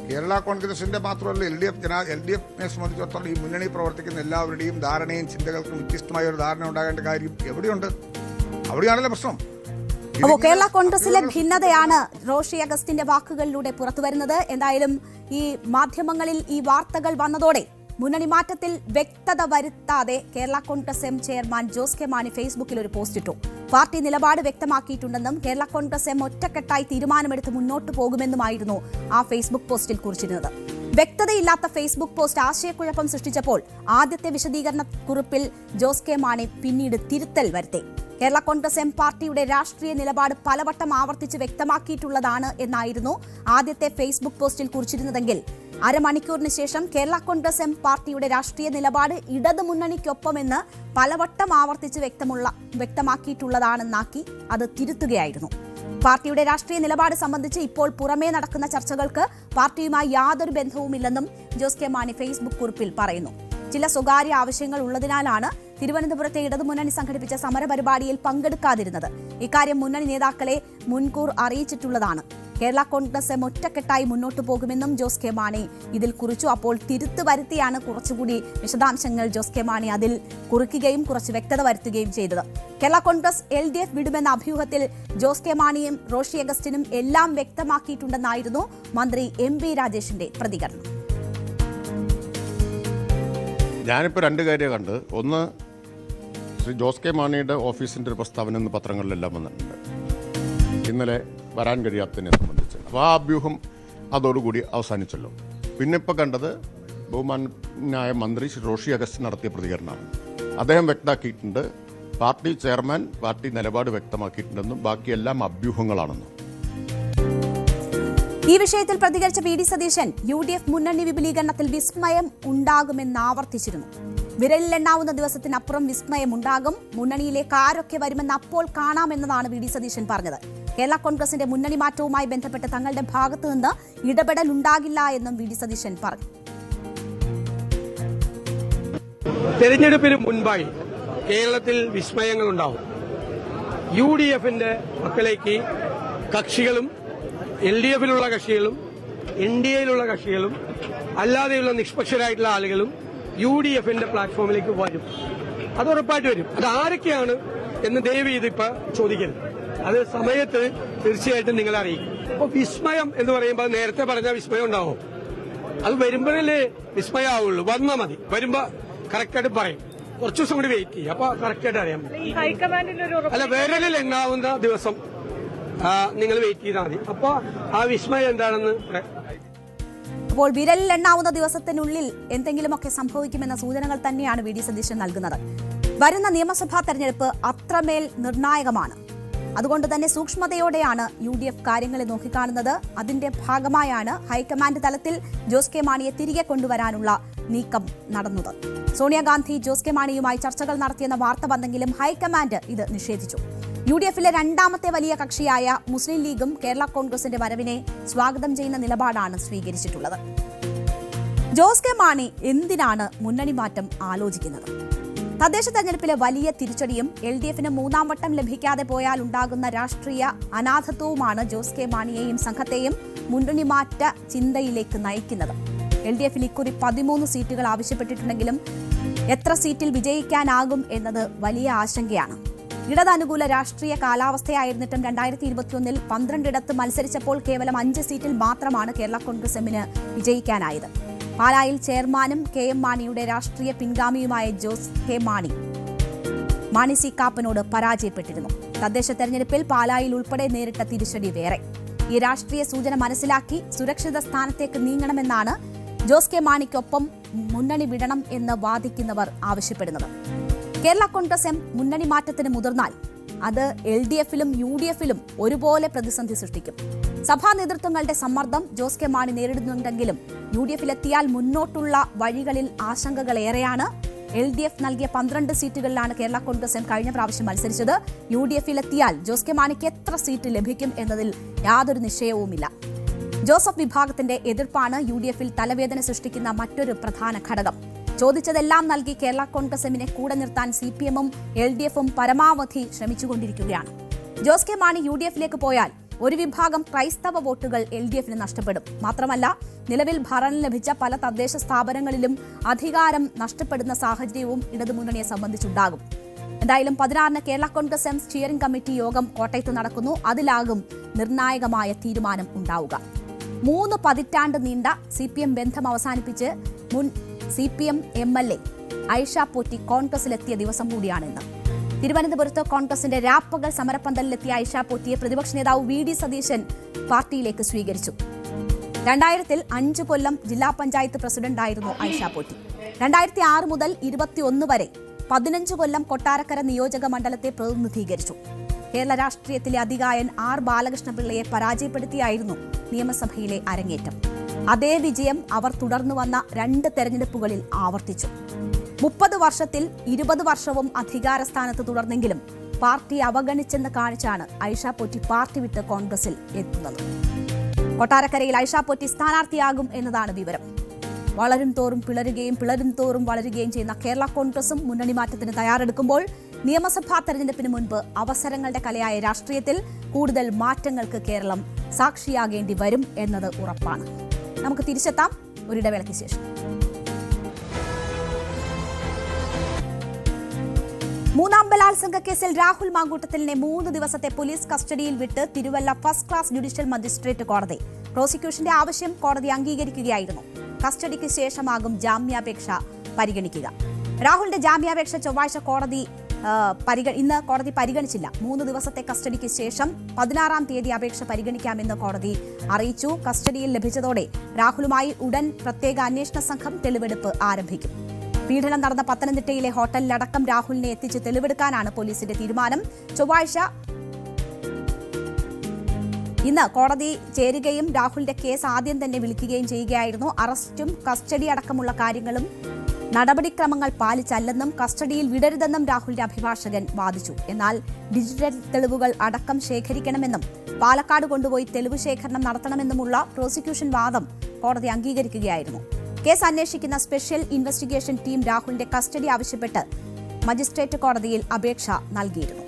കേരള കോൺഗ്രസിന്റെ മാത്രമല്ല, LDF-നെ സംബന്ധിച്ചിടത്തോളം ഈ മുന്നണി പ്രവർത്തിക്കുന്ന എല്ലാവരുടെയും ധാരണയും ചിന്തകൾക്കും വ്യത്യസ്തമായ ഒരു ധാരണ ഉണ്ടാകേണ്ട കാര്യം എവിടെയുണ്ട്? അവിടെയാണല്ലോ പ്രശ്നം. അപ്പോൾ കേരള കോൺഗ്രസിലെ ഭിന്നതയാണ് റോഷി അഗസ്റ്റിന്റെ വാക്കുകളിലൂടെ പുറത്തുവരുന്നത്. എന്തായാലും ഈ മാധ്യമങ്ങളിൽ ഈ വാർത്തകൾ വന്നതോടെ മുന്നണി മാറ്റത്തിൽ വ്യക്തത വരുത്താതെ Kerala Congress M chairman Jose K Mani ഫേസ്ബുക്കിൽ ഒരു പോസ്റ്റ് ഇട്ടു. പാർട്ടി നിലപാട് വ്യക്തമാക്കിയിട്ടുണ്ടെന്നും കേരള കോൺഗ്രസ് എം ഒറ്റക്കെട്ടായി തീരുമാനമെടുത്ത് മുന്നോട്ട് പോകുമെന്നുമായിരുന്നു ആ ഫേസ്ബുക്ക് പോസ്റ്റിൽ കുറിച്ചിരുന്നത്. വ്യക്തതയില്ലാത്ത ഫേസ്ബുക്ക് പോസ്റ്റ് ആശയക്കുഴപ്പം സൃഷ്ടിച്ചപ്പോൾ ആദ്യത്തെ വിശദീകരണ കുറിപ്പിൽ ജോസ് കെ മാണി പിന്നീട് തിരുത്തൽ വരുത്തി. കേരള കോൺഗ്രസ് എം പാർട്ടിയുടെ രാഷ്ട്രീയ നിലപാട് പലവട്ടം ആവർത്തിച്ച് വ്യക്തമാക്കിയിട്ടുള്ളതാണ് എന്നായിരുന്നു ആദ്യത്തെ ഫേസ്ബുക്ക് പോസ്റ്റിൽ കുറിച്ചിരുന്നതെങ്കിൽ അരമണിക്കൂറിന് ശേഷം കേരള കോൺഗ്രസ് എം പാർട്ടിയുടെ രാഷ്ട്രീയ നിലപാട് ഇടതുമുന്നണിക്കൊപ്പമെന്ന് പലവട്ടം ആവർത്തിച്ച് വ്യക്തമാക്കിയിട്ടുള്ളതാണെന്നാക്കി അത് തിരുത്തുകയായിരുന്നു. പാർട്ടിയുടെ രാഷ്ട്രീയ നിലപാട് സംബന്ധിച്ച് ഇപ്പോൾ പുറമേ നടക്കുന്ന ചർച്ചകൾക്ക് പാർട്ടിയുമായി യാതൊരു ബന്ധവുമില്ലെന്നും ജോസ് കെ മാണി ഫേസ്ബുക്ക് കുറിപ്പിൽ പറയുന്നു. ചില സ്വകാര്യ ആവശ്യങ്ങൾ ഉള്ളതിനാലാണ് തിരുവനന്തപുരത്തെ ഇടതുമുന്നണി സംഘടിപ്പിച്ച സമരപരിപാടിയിൽ പങ്കെടുക്കാതിരുന്നത്. ഇക്കാര്യം മുന്നണി നേതാക്കളെ മുൻകൂർ അറിയിച്ചിട്ടുള്ളതാണ്. കേരള കോൺഗ്രസ് എം ഒറ്റക്കെട്ടായി മുന്നോട്ടു പോകുമെന്നും ജോസ് കെ മാണി ഇതിൽ കുറിച്ചു. അപ്പോൾ തിരുത്തു വരുത്തിയാണ് കുറച്ചുകൂടി വിശദാംശങ്ങൾ ജോസ് കെ മാണി അതിൽ കുറിക്കുകയും കുറച്ച് വ്യക്തത വരുത്തുകയും ചെയ്തത്. കേരള കോൺഗ്രസ് LDF വിടുമെന്ന അഭ്യൂഹത്തിൽ ജോസ് കെ മാണിയും റോഷി അഗസ്റ്റിനും എല്ലാം വ്യക്തമാക്കിയിട്ടുണ്ടെന്നായിരുന്നു മന്ത്രി MB രാജേഷിന്റെ പ്രതികരണം. ഞാനിപ്പോൾ രണ്ട് കാര്യം കണ്ട്. ഒന്ന്, ശ്രീ ജോസ് കെ മാണിയുടെ ഓഫീസിൻ്റെ ഒരു പ്രസ്താവന ഇന്ന് പത്രങ്ങളിലെല്ലാം വന്നിട്ടുണ്ട്, ഇന്നലെ വരാൻ കഴിയാത്തതിനെ സംബന്ധിച്ച്. അപ്പോൾ ആ അഭ്യൂഹം അതോടുകൂടി അവസാനിച്ചല്ലോ. പിന്നെ ഇപ്പോൾ കണ്ടത് ബഹുമാനായ മന്ത്രി ശ്രീ റോഷി അഗസ്റ്റിൻ നടത്തിയ പ്രതികരണമാണ്. അദ്ദേഹം വ്യക്തമാക്കിയിട്ടുണ്ട്, പാർട്ടി ചെയർമാൻ പാർട്ടി നിലപാട് വ്യക്തമാക്കിയിട്ടുണ്ടെന്നും ബാക്കിയെല്ലാം അഭ്യൂഹങ്ങളാണെന്നും. ഈ വിഷയത്തിൽ പ്രതികരിച്ച VD സതീശൻ UDF മുന്നണി വിപുലീകരണത്തിൽ വിസ്മയം ഉണ്ടാകുമെന്ന് ആവർത്തിച്ചിരുന്നു. വിരലിലെണ്ണാവുന്ന ദിവസത്തിനപ്പുറം വിസ്മയം ഉണ്ടാകും. മുന്നണിയിലേക്ക് ആരൊക്കെ വരുമെന്ന് അപ്പോൾ കാണാമെന്നതാണ് VD സതീശൻ പറഞ്ഞത്. കേരള കോൺഗ്രസിന്റെ മുന്നണി മാറ്റവുമായി ബന്ധപ്പെട്ട് തങ്ങളുടെ ഭാഗത്തു നിന്ന് ഇടപെടൽ ഉണ്ടാകില്ല എന്നും VD സതീശൻ പറഞ്ഞു. തെരഞ്ഞെടുപ്പിന് മുൻപായി കേരളത്തിൽ വിസ്മയങ്ങൾ ഉണ്ടാവും. UDFന്റെ മക്കളേക്ക് കക്ഷികളും LDFിലുള്ള കക്ഷികളും NDAയിലുള്ള കക്ഷികളും അല്ലാതെയുള്ള നിഷ്പക്ഷരായിട്ടുള്ള ആളുകളും UDFന്റെ പ്ലാറ്റ്ഫോമിലേക്ക് വരും. അത് ഉറപ്പായിട്ട് വരും. അത് ആരൊക്കെയാണ് എന്ന് ദയവ് ചെയ്ത് ഇപ്പൊ ചോദിക്കരുത്. അത് സമയത്ത് തീർച്ചയായിട്ടും നിങ്ങളെ അറിയിക്കും. അപ്പൊ വിസ്മയം എന്ന് പറയുമ്പോൾ നേരത്തെ പറഞ്ഞ വിസ്മയം ഉണ്ടാവും. അത് വരുമ്പോഴല്ലേ വിസ്മയം ആവുള്ളൂ. വന്നാൽ മതി. വരുമ്പോ കറക്റ്റായിട്ട് പറയും. കുറച്ചു ദിവസം കൂടി വെയിറ്റ് ചെയ്യും. അപ്പൊ കറക്റ്റായിട്ട് അറിയാൻ പറ്റും. അല്ല, വിരലിൽ എണ്ണാവുന്ന ദിവസം നിങ്ങൾ വെയിറ്റ് ചെയ്താൽ മതി. അപ്പൊ ആ വിസ്മയം എന്താണെന്ന് അപ്പോൾ വിരലിൽ എണ്ണാവുന്ന ദിവസത്തിനുള്ളിൽ എന്തെങ്കിലുമൊക്കെ സംഭവിക്കുമെന്ന സൂചനകൾ തന്നെയാണ് VD സതീശൻ നൽകുന്നത്. വരുന്ന നിയമസഭാ തെരഞ്ഞെടുപ്പ് അത്രമേൽ നിർണായകമാണ്. അതുകൊണ്ട് തന്നെ സൂക്ഷ്മതയോടെയാണ് UDF കാര്യങ്ങളെ നോക്കിക്കാണുന്നത്. അതിന്റെ ഭാഗമായാണ് ഹൈക്കമാൻഡ് തലത്തിൽ ജോസ് കെ മാണിയെ തിരികെ കൊണ്ടുവരാനുള്ള നീക്കം നടന്നത്. സോണിയാഗാന്ധി ജോസ് കെ മാണിയുമായി ചർച്ചകൾ നടത്തിയെന്ന വാർത്ത വന്നെങ്കിലും ഹൈക്കമാൻഡ് ഇത് നിഷേധിച്ചു. UDFിലെ രണ്ടാമത്തെ വലിയ കക്ഷിയായ മുസ്ലിം ലീഗും കേരള കോൺഗ്രസിന്റെ വരവിനെ സ്വാഗതം ചെയ്യുന്ന നിലപാടാണ് സ്വീകരിച്ചിട്ടുള്ളത്. ജോസ് കെ മാണി എന്തിനാണ് മുന്നണി മാറ്റം ആലോചിക്കുന്നത്? തദ്ദേശ തെരഞ്ഞെടുപ്പിലെ വലിയ തിരിച്ചടിയും LDFന് മൂന്നാം വട്ടം ലഭിക്കാതെ പോയാൽ ഉണ്ടാകുന്ന രാഷ്ട്രീയ അനാഥത്വവുമാണ് ജോസ് കെ മാണിയെയും സംഘത്തെയും മുന്നണി മാറ്റ ചിന്തയിലേക്ക് നയിക്കുന്നത്. LDFിൽ ഇക്കുറി 13 സീറ്റുകൾ ആവശ്യപ്പെട്ടിട്ടുണ്ടെങ്കിലും എത്ര സീറ്റിൽ വിജയിക്കാനാകും എന്നത് വലിയ ആശങ്കയാണ്. ഇടതനുകൂല രാഷ്ട്രീയ കാലാവസ്ഥയായിരുന്നിട്ടും 2021 12 മത്സരിച്ചപ്പോൾ കേവലം 5 സീറ്റിൽ മാത്രമാണ് കേരള കോൺഗ്രസ് എമ്മിന് വിജയിക്കാനായത്. പാലായിൽ ചെയർമാനും KM മാണിയുടെ രാഷ്ട്രീയ പിൻഗാമിയുമായ ജോസ് കെ മാണി സി കാപ്പനോട് പരാജയപ്പെട്ടിരുന്നു. തദ്ദേശ തെരഞ്ഞെടുപ്പിൽ പാലായിൽ ഉൾപ്പെടെ നേരിട്ട തിരിച്ചടി വേറെ. ഈ രാഷ്ട്രീയ സൂചന മനസ്സിലാക്കി സുരക്ഷിത സ്ഥാനത്തേക്ക് നീങ്ങണമെന്നാണ് ജോസ് കെ മാണിക്കൊപ്പം മുന്നണി വിടണം എന്ന് വാദിക്കുന്നവർ ആവശ്യപ്പെടുന്നത്. കേരള കോൺഗ്രസ് എം മുന്നണി മാറ്റത്തിന് മുതിർന്നാൽ അത് LDFിലും UDFിലും ഒരുപോലെ പ്രതിസന്ധി സൃഷ്ടിക്കും. സഭാ നേതൃത്വങ്ങളുടെ സമ്മർദ്ദം ജോസ് കെ മാണി നേരിടുന്നുണ്ടെങ്കിലും UDFിലെത്തിയാൽ മുന്നോട്ടുള്ള വഴികളിൽ ആശങ്കകളേറെയാണ്. LDF നൽകിയ 12 സീറ്റുകളിലാണ് കേരള കോൺഗ്രസ് എം കഴിഞ്ഞ പ്രാവശ്യം മത്സരിച്ചത്. UDFിലെത്തിയാൽ ജോസ് കെ മാണിക്ക് എത്ര സീറ്റ് ലഭിക്കും എന്നതിൽ യാതൊരു നിശ്ചയവുമില്ല. ജോസഫ് വിഭാഗത്തിന്റെ എതിർപ്പാണ് UDFിൽ തലവേദന സൃഷ്ടിക്കുന്ന മറ്റൊരു പ്രധാന ഘടകം. ചോദിച്ചതെല്ലാം നൽകി കേരള കോൺഗ്രസ് എമ്മിനെ കൂടെ നിർത്താൻ CPMും LDFും പരമാവധി ശ്രമിച്ചുകൊണ്ടിരിക്കുകയാണ്. ജോസ് കെ മാണി UDFിലേക്ക് പോയാൽ ഒരു വിഭാഗം ക്രൈസ്തവ വോട്ടുകൾ LDFിന് നഷ്ടപ്പെടും. മാത്രമല്ല, നിലവിൽ ഭരണം ലഭിച്ച പല തദ്ദേശ സ്ഥാപനങ്ങളിലും അധികാരം നഷ്ടപ്പെടുന്ന സാഹചര്യവും ഇടതുമുന്നണിയെ സംബന്ധിച്ചുണ്ടാകും. എന്തായാലും 16-ന് Kerala Congress M steering committee യോഗം കോട്ടയത്ത് നടക്കുന്നു. അതിലാകും നിർണായകമായ തീരുമാനം ഉണ്ടാവുക. 3 പതിറ്റാണ്ട് നീണ്ട CPM ബന്ധം അവസാനിപ്പിച്ച് മുൻ CPM MLA ഐഷ പോറ്റി കോൺഗ്രസിലെത്തിയ ദിവസം കൂടിയാണിന്ന്. തിരുവനന്തപുരത്ത് കോൺഗ്രസിന്റെ രാപ്പകൽ സമരപ്പന്തലിലെത്തിയ ഐഷ പോറ്റിയെ പ്രതിപക്ഷ നേതാവ് VD സതീശൻ പാർട്ടിയിലേക്ക് സ്വീകരിച്ചു. 2000-ൽ 5 കൊല്ലം ജില്ലാ പഞ്ചായത്ത് പ്രസിഡന്റായിരുന്നു ഐഷ പോറ്റി. 2006 മുതൽ 2021 വരെ 15 കൊല്ലം കൊട്ടാരക്കര നിയോജക മണ്ഡലത്തെ പ്രതിനിധീകരിച്ചു. കേരള രാഷ്ട്രീയത്തിലെ അതികായൻ R ബാലകൃഷ്ണപിള്ളയെ പരാജയപ്പെടുത്തിയായിരുന്നു നിയമസഭയിലെ അരങ്ങേറ്റം. അതേ വിജയം അവർ തുടർന്നു വന്ന 2 തെരഞ്ഞെടുപ്പുകളിൽ ആവർത്തിച്ചു. 30 വർഷത്തിൽ 20 വർഷവും അധികാരസ്ഥാനത്ത് തുടർന്നെങ്കിലും പാർട്ടി അവഗണിച്ചെന്ന് കാണിച്ചാണ് ഐഷ പോറ്റി പാർട്ടി വിട്ട് കോൺഗ്രസിൽ എത്തുന്നത്. കൊട്ടാരക്കരയിൽ ഐഷ പോറ്റി സ്ഥാനാർത്ഥിയാകും എന്നതാണ് വിവരം. വളരും തോറും പിളരുകയും പിളരും തോറും വളരുകയും ചെയ്യുന്ന കേരള കോൺഗ്രസും മുന്നണി മാറ്റത്തിന് തയ്യാറെടുക്കുമ്പോൾ നിയമസഭാ തെരഞ്ഞെടുപ്പിന് മുൻപ് അവസരങ്ങളുടെ കലയായ രാഷ്ട്രീയത്തിൽ കൂടുതൽ മാറ്റങ്ങൾക്ക് കേരളം സാക്ഷിയാകേണ്ടി വരും എന്നത് ഉറപ്പാണ്. നമുക്ക് തിരിച്ചെത്താം ഒരിടവേളയ്ക്ക് ശേഷം. മൂന്നാം ബലാത്സംഗ കേസിൽ രാഹുൽ മാങ്കൂട്ടത്തിലിനെ 3 ദിവസത്തെ പോലീസ് കസ്റ്റഡിയിൽ വിട്ട് Thiruvalla first class judicial magistrate കോടതി. പ്രോസിക്യൂഷന്റെ ആവശ്യം കോടതി അംഗീകരിക്കുകയായിരുന്നു. കസ്റ്റഡിക്ക് ശേഷമാകും ജാമ്യാപേക്ഷ പരിഗണിക്കുക. രാഹുലിന്റെ ജാമ്യാപേക്ഷ ചൊവ്വാഴ്ച ഇന്ന് കോടതി പരിഗണിച്ചില്ല. 3 ദിവസത്തെ കസ്റ്റഡിക്ക് ശേഷം 16-ാം തീയതി അപേക്ഷ പരിഗണിക്കാമെന്ന് കോടതി അറിയിച്ചു. കസ്റ്റഡിയിൽ ലഭിച്ചതോടെ രാഹുലുമായി ഉടൻ പ്രത്യേക അന്വേഷണ സംഘം തെളിവെടുപ്പ് ആരംഭിക്കും. പീഡനം നടന്ന പത്തനംതിട്ടയിലെ ഹോട്ടലിലടക്കം രാഹുലിനെ എത്തിച്ച് തെളിവെടുക്കാനാണ് പോലീസിന്റെ തീരുമാനം. ചൊവ്വാഴ്ച ഇന്ന് കോടതി ചേരുകയും രാഹുലിന്റെ കേസ് ആദ്യം തന്നെ വിളിക്കുകയും ചെയ്യുകയായിരുന്നു. അറസ്റ്റും കസ്റ്റഡി അടക്കമുള്ള കാര്യങ്ങളും നടപടിക്രമങ്ങൾ പാലിച്ചല്ലെന്നും കസ്റ്റഡിയിൽ വിടരുതെന്നും രാഹുലിന്റെ അഭിഭാഷകൻ വാദിച്ചു. എന്നാൽ ഡിജിറ്റൽ തെളിവുകൾ അടക്കം ശേഖരിക്കണമെന്നും പാലക്കാട് കൊണ്ടുപോയി തെളിവ് ശേഖരണം നടത്തണമെന്നുമുള്ള പ്രോസിക്യൂഷൻ വാദം കോടതി അംഗീകരിക്കുകയായിരുന്നു. കേസ് അന്വേഷിക്കുന്ന സ്പെഷ്യൽ ഇൻവെസ്റ്റിഗേഷൻ ടീം രാഹുലിന്റെ കസ്റ്റഡി ആവശ്യപ്പെട്ട് മജിസ്ട്രേറ്റ് കോടതിയിൽ അപേക്ഷ നൽകിയിരുന്നു.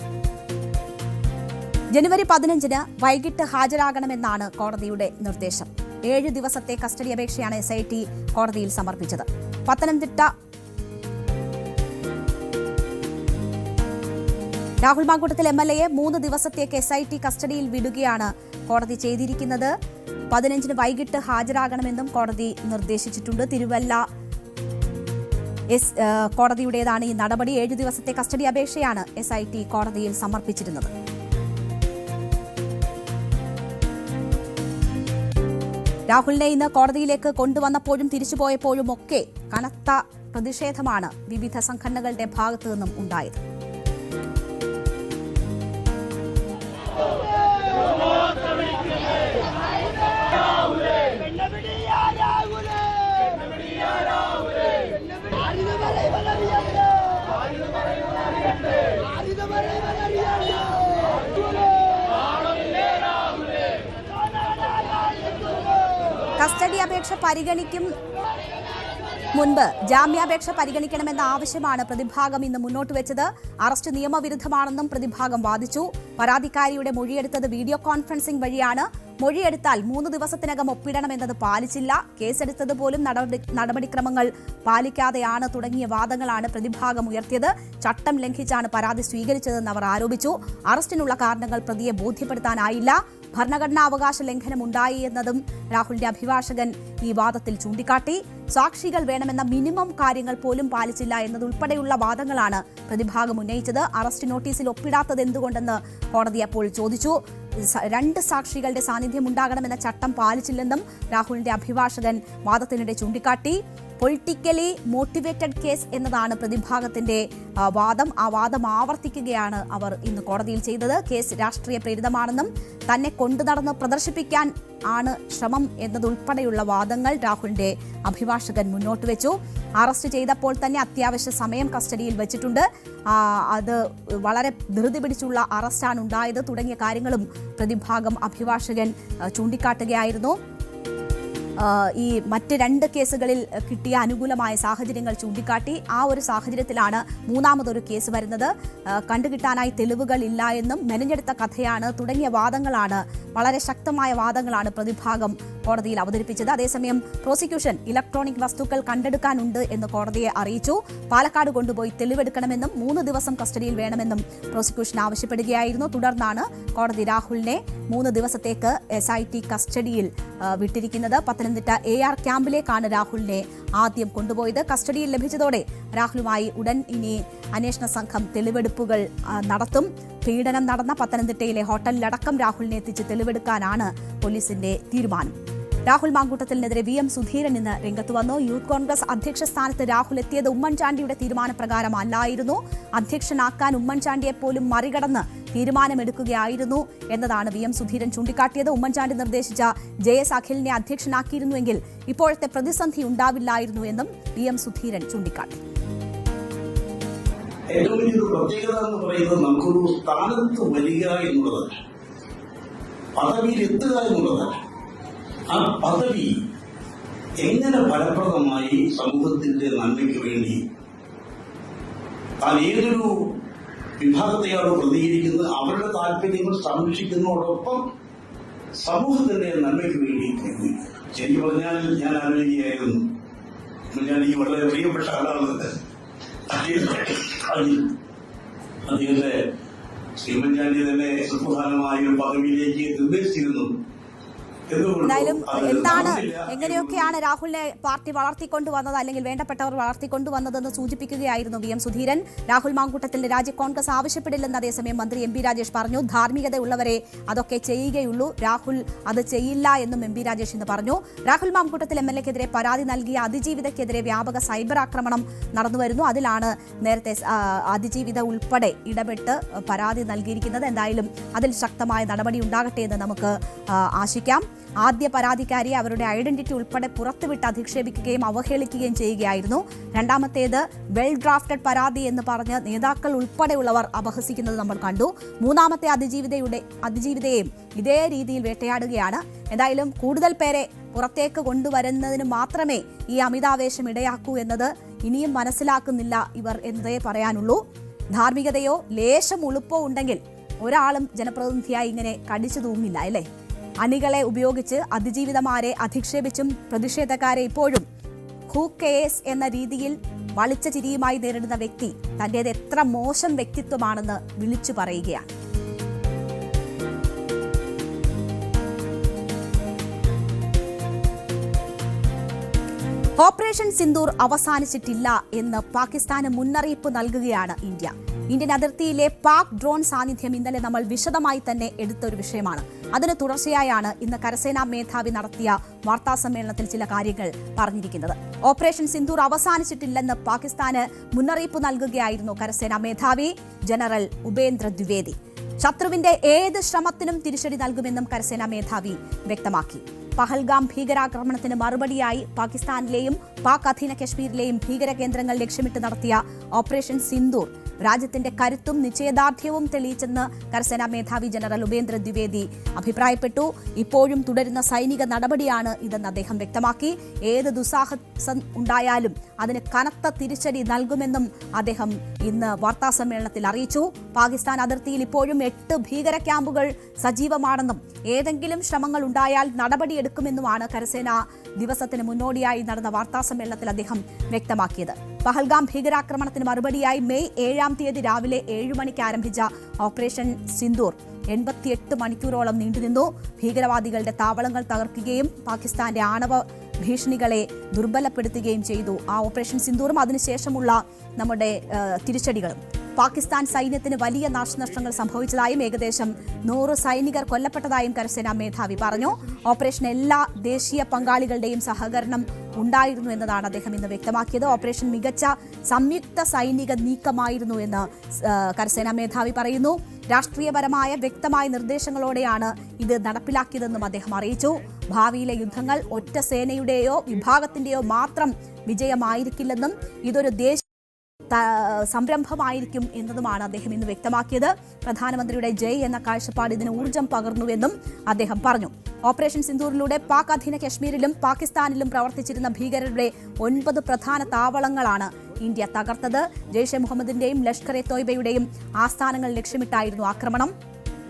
ജനുവരി 15-ന് വൈകിട്ട് ഹാജരാകണമെന്നാണ് കോടതിയുടെ നിർദ്ദേശം. 7 ദിവസത്തെ കസ്റ്റഡി അപേക്ഷയാണ് SIT കോടതിയിൽ സമർപ്പിച്ചത്. പത്തനംതിട്ട രാഹുൽ മാങ്കൂട്ടത്തിൽ MLA 3 ദിവസത്തേക്ക് SIT കസ്റ്റഡിയിൽ വിടുകയാണ് കോടതി ചെയ്തിരിക്കുന്നത്. 15-ന് വൈകിട്ട് ഹാജരാകണമെന്നും കോടതി നിർദ്ദേശിച്ചിട്ടുണ്ട്. തിരുവല്ല കോടതിയുടേതാണ് ഈ നടപടി. 7 ദിവസത്തെ കസ്റ്റഡി അപേക്ഷയാണ് SIT കോടതിയിൽ സമർപ്പിച്ചിരുന്നത്. രാഹുലിനെ ഇന്ന് കോടതിയിലേക്ക് കൊണ്ടുവന്നപ്പോഴും തിരിച്ചുപോയപ്പോഴും ഒക്കെ കനത്ത പ്രതിഷേധമാണ് വിവിധ സംഘടനകളുടെ ഭാഗത്തു നിന്നും ഉണ്ടായത്. കസ്റ്റഡി അപേക്ഷ പരിഗണിക്കും മുൻപ് ജാമ്യാപേക്ഷ പരിഗണിക്കണമെന്ന ആവശ്യമാണ് പ്രതിഭാഗം ഇന്ന് മുന്നോട്ട് വെച്ചത്. അറസ്റ്റ് നിയമവിരുദ്ധമാണെന്നും പ്രതിഭാഗം വാദിച്ചു. പരാതിക്കാരിയുടെ മൊഴിയെടുത്തത് വീഡിയോ കോൺഫറൻസിംഗ് വഴിയാണ്. മൊഴിയെടുത്താൽ 3 ദിവസത്തിനകം ഒപ്പിടണമെന്നത് പാലിച്ചില്ല. കേസെടുത്തത് പോലും നടപടിക്രമങ്ങൾ പാലിക്കാതെയാണ് തുടങ്ങിയ വാദങ്ങളാണ് പ്രതിഭാഗം ഉയർത്തിയത്. ചട്ടം ലംഘിച്ചാണ് പരാതി സ്വീകരിച്ചതെന്ന് അവർ ആരോപിച്ചു. അറസ്റ്റിനുള്ള കാരണങ്ങൾ പ്രതിയെ ബോധ്യപ്പെടുത്താനായില്ല. ഭരണഘടനാ അവകാശ ലംഘനം ഉണ്ടായി എന്നതും രാഹുലിന്റെ അഭിഭാഷകൻ ഈ വാദത്തിൽ ചൂണ്ടിക്കാട്ടി. സാക്ഷികൾ വേണമെന്ന മിനിമം കാര്യങ്ങൾ പോലും പാലിച്ചില്ല എന്നതുൾപ്പെടെയുള്ള വാദങ്ങളാണ് പ്രതിഭാഗം ഉന്നയിച്ചത്. അറസ്റ്റ് നോട്ടീസിൽ ഒപ്പിടാത്തത് എന്തുകൊണ്ടെന്ന് കോടതി അപ്പോൾ ചോദിച്ചു. 2 സാക്ഷികളുടെ സാന്നിധ്യം ഉണ്ടാകണമെന്ന ചട്ടം പാലിച്ചില്ലെന്നും രാഹുലിന്റെ അഭിഭാഷകൻ വാദത്തിനിടെ ചൂണ്ടിക്കാട്ടി. പൊളിറ്റിക്കലി മോട്ടിവേറ്റഡ് കേസ് എന്നതാണ് പ്രതിഭാഗത്തിന്റെ വാദം. ആ വാദം ആവർത്തിക്കുകയാണ് അവർ ഇന്ന് കോടതിയിൽ ചെയ്തത്. കേസ് രാഷ്ട്രീയ പ്രേരിതമാണെന്നും തന്നെ കൊണ്ടുനടന്ന് പ്രദർശിപ്പിക്കാൻ ആണ് ശ്രമം എന്നതുൾപ്പെടെയുള്ള വാദങ്ങൾ രാഹുലിന്റെ അഭിഭാഷകൻ മുന്നോട്ട് വെച്ചു. അറസ്റ്റ് ചെയ്തപ്പോൾ തന്നെ അത്യാവശ്യ സമയം കസ്റ്റഡിയിൽ വെച്ചിട്ടുണ്ട്. അത് വളരെ ധൃതി പിടിച്ചുള്ള അറസ്റ്റാണ് ഉണ്ടായത് തുടങ്ങിയ കാര്യങ്ങളും പ്രതിഭാഗം അഭിഭാഷകൻ ചൂണ്ടിക്കാട്ടുകയായിരുന്നു. ഈ മറ്റ് 2 കേസുകളിൽ കിട്ടിയ അനുകൂലമായ സാഹചര്യങ്ങൾ ചൂണ്ടിക്കാട്ടി. ആ ഒരു സാഹചര്യത്തിലാണ് മൂന്നാമതൊരു കേസ് വരുന്നത്. കണ്ടുകിട്ടാനായി തെളിവുകൾ ഇല്ല എന്നും മെനഞ്ഞെടുത്ത കഥയാണ് തുടങ്ങിയ വാദങ്ങളാണ്, വളരെ ശക്തമായ വാദങ്ങളാണ് പ്രതിഭാഗം കോടതിയിൽ അവതരിപ്പിച്ചത്. അതേസമയം പ്രോസിക്യൂഷൻ ഇലക്ട്രോണിക് വസ്തുക്കൾ കണ്ടെടുക്കാനുണ്ട് എന്ന് കോടതിയെ അറിയിച്ചു. പാലക്കാട് കൊണ്ടുപോയി തെളിവെടുക്കണമെന്നും 3 ദിവസം കസ്റ്റഡിയിൽ വേണമെന്നും പ്രോസിക്യൂഷൻ ആവശ്യപ്പെടുകയായിരുന്നു. തുടർന്നാണ് കോടതി രാഹുലിനെ 3 ദിവസത്തേക്ക് SIT കസ്റ്റഡിയിൽ വിട്ടിരിക്കുന്നത്. പത്തനംതിട്ട AR ക്യാമ്പിലേക്കാണ് രാഹുലിനെ ആദ്യം കൊണ്ടുപോയത്. കസ്റ്റഡിയിൽ ലഭിച്ചതോടെ രാഹുലുമായി ഉടൻ ഇനി അന്വേഷണ സംഘം തെളിവെടുപ്പുകൾ നടത്തും. പീഡനം നടന്ന പത്തനംതിട്ടയിലെ ഹോട്ടലിലടക്കം രാഹുലിനെ എത്തിച്ച് തെളിവെടുക്കാനാണ് പോലീസിന്റെ തീരുമാനം. രാഹുൽ മാങ്കൂട്ടത്തിനെതിരെ VM സുധീരൻ ഇന്ന് രംഗത്ത് വന്നു. യൂത്ത് കോൺഗ്രസ് അധ്യക്ഷ സ്ഥാനത്ത് രാഹുൽ എത്തിയത് ഉമ്മൻചാണ്ടിയുടെ തീരുമാനപ്രകാരം അല്ലായിരുന്നു. അധ്യക്ഷനാക്കാൻ ഉമ്മൻചാണ്ടിയെ പോലും മറികടന്ന് തീരുമാനമെടുക്കുകയായിരുന്നു എന്നതാണ് VM സുധീരൻ ചൂണ്ടിക്കാട്ടിയത്. ഉമ്മൻചാണ്ടി നിർദ്ദേശിച്ച JS അഖിലിനെ അധ്യക്ഷനാക്കിയിരുന്നുവെങ്കിൽ ഇപ്പോഴത്തെ പ്രതിസന്ധി ഉണ്ടാവില്ലായിരുന്നു എന്നും VM സുധീരൻ ചൂണ്ടിക്കാട്ടി. ഏറ്റവും വലിയൊരു പ്രത്യേകത എന്ന് പറയുന്നത് നമുക്കൊരു സ്ഥാനത്ത് വരിക എന്നുള്ളതല്ല, പദവിയിൽ എത്തുക എന്നുള്ളതല്ല. ആ പദവി എങ്ങനെ ഫലപ്രദമായി സമൂഹത്തിന്റെ നന്മയ്ക്ക് വേണ്ടി താൻ ഏതൊരു വിഭാഗത്തെയാണോ പ്രതികരിക്കുന്നത് അവരുടെ താല്പര്യങ്ങൾ സംരക്ഷിക്കുന്നതോടൊപ്പം സമൂഹത്തിന്റെ നന്മയ്ക്ക് വേണ്ടി ശരിക്കും പറഞ്ഞാൽ ഞാൻ ആലോചിക്കുകയായിരുന്നു, ഞാൻ ഈ വളരെ പ്രിയപ്പെട്ട ആളാണ് അദ്ദേഹത്തെ ഉമ്മൻചാണ്ടി തന്നെ സുപ്രധാനമായ ഒരു പദവിയിലേക്ക് നിർദ്ദേശിച്ചിരുന്നു. എന്തായാലും എന്താണ് എങ്ങനെയൊക്കെയാണ് രാഹുലിനെ പാർട്ടി വളർത്തിക്കൊണ്ടുവന്നത് അല്ലെങ്കിൽ വേണ്ടപ്പെട്ടവർ വളർത്തിക്കൊണ്ടുവന്നതെന്ന് സൂചിപ്പിക്കുകയായിരുന്നു VM സുധീരൻ. രാഹുൽ മാങ്കൂട്ടത്തിന്റെ രാജി കോൺഗ്രസ് ആവശ്യപ്പെടില്ലെന്ന് അതേസമയം മന്ത്രി MP രാജേഷ് പറഞ്ഞു. ധാർമ്മികതയുള്ളവരെ അതൊക്കെ ചെയ്യുകയുള്ളൂ, രാഹുൽ അത് ചെയ്യില്ല എന്നും MP രാജേഷ് ഇന്ന് പറഞ്ഞു. രാഹുൽ മാങ്കൂട്ടത്തിൽ MLA-ക്കെതിരെ പരാതി നൽകിയ അതിജീവിതയ്ക്കെതിരെ വ്യാപക സൈബർ ആക്രമണം നടന്നുവരുന്നു. അതിലാണ് നേരത്തെ അതിജീവിത ഉൾപ്പെടെ ഇടപെട്ട് പരാതി നൽകിയിരിക്കുന്നത്. എന്തായാലും അതിൽ ശക്തമായ നടപടി ഉണ്ടാകട്ടെ എന്ന് നമുക്ക് ആശിക്കാം. ആദ്യ പരാതിക്കാരിയെ അവരുടെ ഐഡന്റിറ്റി ഉൾപ്പെടെ പുറത്തുവിട്ട് അധിക്ഷേപിക്കുകയും അവഹേളിക്കുകയും ചെയ്യുകയായിരുന്നു. രണ്ടാമത്തേത് വെൽ ഡ്രാഫ്റ്റഡ് പരാതി എന്ന് പറഞ്ഞ് നേതാക്കൾ ഉൾപ്പെടെയുള്ളവർ അപഹസിക്കുന്നത് നമ്മൾ കണ്ടു. മൂന്നാമത്തെ അതിജീവിതയെയും ഇതേ രീതിയിൽ വേട്ടയാടുകയാണ്. എന്തായാലും കൂടുതൽ പേരെ പുറത്തേക്ക് കൊണ്ടുവരുന്നതിന് മാത്രമേ ഈ അമിതാവേശം ഇടയാക്കൂ എന്നത് ഇനിയും മനസ്സിലാക്കുന്നില്ല ഇവർ എന്നതേ പറയാനുള്ളൂ. ധാർമ്മികതയോ ലേശം ഉളുപ്പോ ഉണ്ടെങ്കിൽ ഒരാളും ജനപ്രതിനിധിയായി ഇങ്ങനെ കടിച്ചു തൂങ്ങില്ല അല്ലേ? അണികളെ ഉപയോഗിച്ച് അതിജീവിതമാരെ അധിക്ഷേപിച്ചും പ്രതിഷേധക്കാരെ ഇപ്പോഴും ഹൂ കെയേഴ്സ് എന്ന രീതിയിൽ വളിച്ച ചിരിയുമായി നേരിടുന്ന വ്യക്തി തന്റേത് എത്ര മോശം വ്യക്തിത്വമാണെന്ന് വിളിച്ചു പറയുകയാണ്. ഓപ്പറേഷൻ സിന്ദൂർ അവസാനിച്ചിട്ടില്ല എന്ന് പാകിസ്ഥാന് മുന്നറിയിപ്പ് നൽകുകയാണ് ഇന്ത്യ. ഇന്ത്യൻ അതിർത്തിയിലെ പാക് ഡ്രോൺ സാന്നിധ്യം ഇന്നലെ നമ്മൾ വിശദമായി തന്നെ എടുത്തൊരു വിഷയമാണ്. അതിന് തുടർച്ചയായാണ് ഇന്ന് കരസേനാ മേധാവി നടത്തിയ വാർത്താസമ്മേളനത്തിൽ ചില കാര്യങ്ങൾ പറഞ്ഞിരിക്കുന്നത്. ഓപ്പറേഷൻ സിന്ദൂർ അവസാനിച്ചിട്ടില്ലെന്ന് പാകിസ്ഥാന് മുന്നറിയിപ്പ് നൽകുകയായിരുന്നു കരസേനാ മേധാവി ജനറൽ ഉപേന്ദ്ര ദ്വിവേദി. ശത്രുവിന്റെ ഏത് ശ്രമത്തിനും തിരിച്ചടി നൽകുമെന്നും കരസേനാ മേധാവി വ്യക്തമാക്കി. പഹൽഗാം ഭീകരാക്രമണത്തിന് മറുപടിയായി പാകിസ്ഥാനിലെയും പാക് അധീന കശ്മീരിലെയും ഭീകര കേന്ദ്രങ്ങൾ ലക്ഷ്യമിട്ട് നടത്തിയ ഓപ്പറേഷൻ സിന്ദൂർ രാജ്യത്തിന്റെ കരുത്തും നിശ്ചയദാർഢ്യവും തെളിയിച്ചെന്ന് കരസേനാ മേധാവി ജനറൽ ഉപേന്ദ്ര ദ്വിവേദി അഭിപ്രായപ്പെട്ടു. ഇപ്പോഴും തുടരുന്ന സൈനിക നടപടിയാണ് ഇതെന്ന് അദ്ദേഹം വ്യക്തമാക്കി. ഏത് ദുസ്സാഹസം ഉണ്ടായാലും അതിന് കനത്ത തിരിച്ചടി നൽകുമെന്നും അദ്ദേഹം ഇന്ന് വാർത്താസമ്മേളനത്തിൽ അറിയിച്ചു. പാകിസ്ഥാൻ അതിർത്തിയിൽ ഇപ്പോഴും 8 ഭീകര ക്യാമ്പുകൾ സജീവമാണെന്നും ഏതെങ്കിലും ശ്രമങ്ങൾ ഉണ്ടായാൽ നടപടിയെടുക്കുമെന്നുമാണ് കരസേനാ ദിവസത്തിന് മുന്നോടിയായി നടന്ന വാർത്താസമ്മേളനത്തിൽ അദ്ദേഹം വ്യക്തമാക്കിയത്. പഹൽഗാം ഭീകരാക്രമണത്തിന് മറുപടിയായി മെയ് 7-ാം തീയതി രാവിലെ 7 മണിക്ക് ആരംഭിച്ച ഓപ്പറേഷൻ സിന്ദൂർ 88 മണിക്കൂറോളം നീണ്ടുനിന്നു. ഭീകരവാദികളുടെ താവളങ്ങൾ തകർക്കുകയും പാകിസ്ഥാന്റെ ആണവ ഭീഷണികളെ ദുർബലപ്പെടുത്തുകയും ചെയ്തു. ആ ഓപ്പറേഷൻ സിന്ദൂറും അതിനുശേഷമുള്ള നമ്മുടെ തിരിച്ചടികളും പാകിസ്ഥാൻ സൈന്യത്തിന് വലിയ നാശനഷ്ടങ്ങൾ സംഭവിച്ചതായും ഏകദേശം 100 സൈനികർ കൊല്ലപ്പെട്ടതായും കരസേനാ മേധാവി പറഞ്ഞു. ഓപ്പറേഷൻ എല്ലാ ദേശീയ പങ്കാളികളുടെയും സഹകരണം ഉണ്ടായിരുന്നു എന്നതാണ് അദ്ദേഹം ഇന്ന് വ്യക്തമാക്കിയത്. ഓപ്പറേഷൻ മികച്ച സംയുക്ത സൈനിക നീക്കമായിരുന്നു എന്ന് കരസേനാ മേധാവി പറയുന്നു. രാഷ്ട്രീയപരമായ വ്യക്തമായ നിർദ്ദേശങ്ങളോടെയാണ് ഇത് നടപ്പിലാക്കിയതെന്നും അദ്ദേഹം അറിയിച്ചു. ഭാവിയിലെ യുദ്ധങ്ങൾ ഒറ്റ സേനയുടെയോ വിഭാഗത്തിന്റെയോ മാത്രം വിജയമായിരിക്കില്ലെന്നും ഇതൊരു ദേശീയ സംരംഭമായിരിക്കും എന്നതുമാണ് അദ്ദേഹം ഇന്ന് വ്യക്തമാക്കിയത്. പ്രധാനമന്ത്രിയുടെ ജയ് എന്ന കാഴ്ചപ്പാട് ഇതിന് ഊർജ്ജം പകർന്നുവെന്നും അദ്ദേഹം പറഞ്ഞു. ഓപ്പറേഷൻ സിന്ദൂറിലൂടെ പാക് അധീന കശ്മീരിലും പാകിസ്ഥാനിലും പ്രവർത്തിച്ചിരുന്ന ഭീകരരുടെ 9 പ്രധാന താവളങ്ങളാണ് ഇന്ത്യ തകർത്തത്. ജെയ്ഷെ മുഹമ്മദിന്റെയും ലഷ്കർ-എ തോയ്ബയുടെയും ആസ്ഥാനങ്ങൾ ലക്ഷ്യമിട്ടായിരുന്നു ആക്രമണം.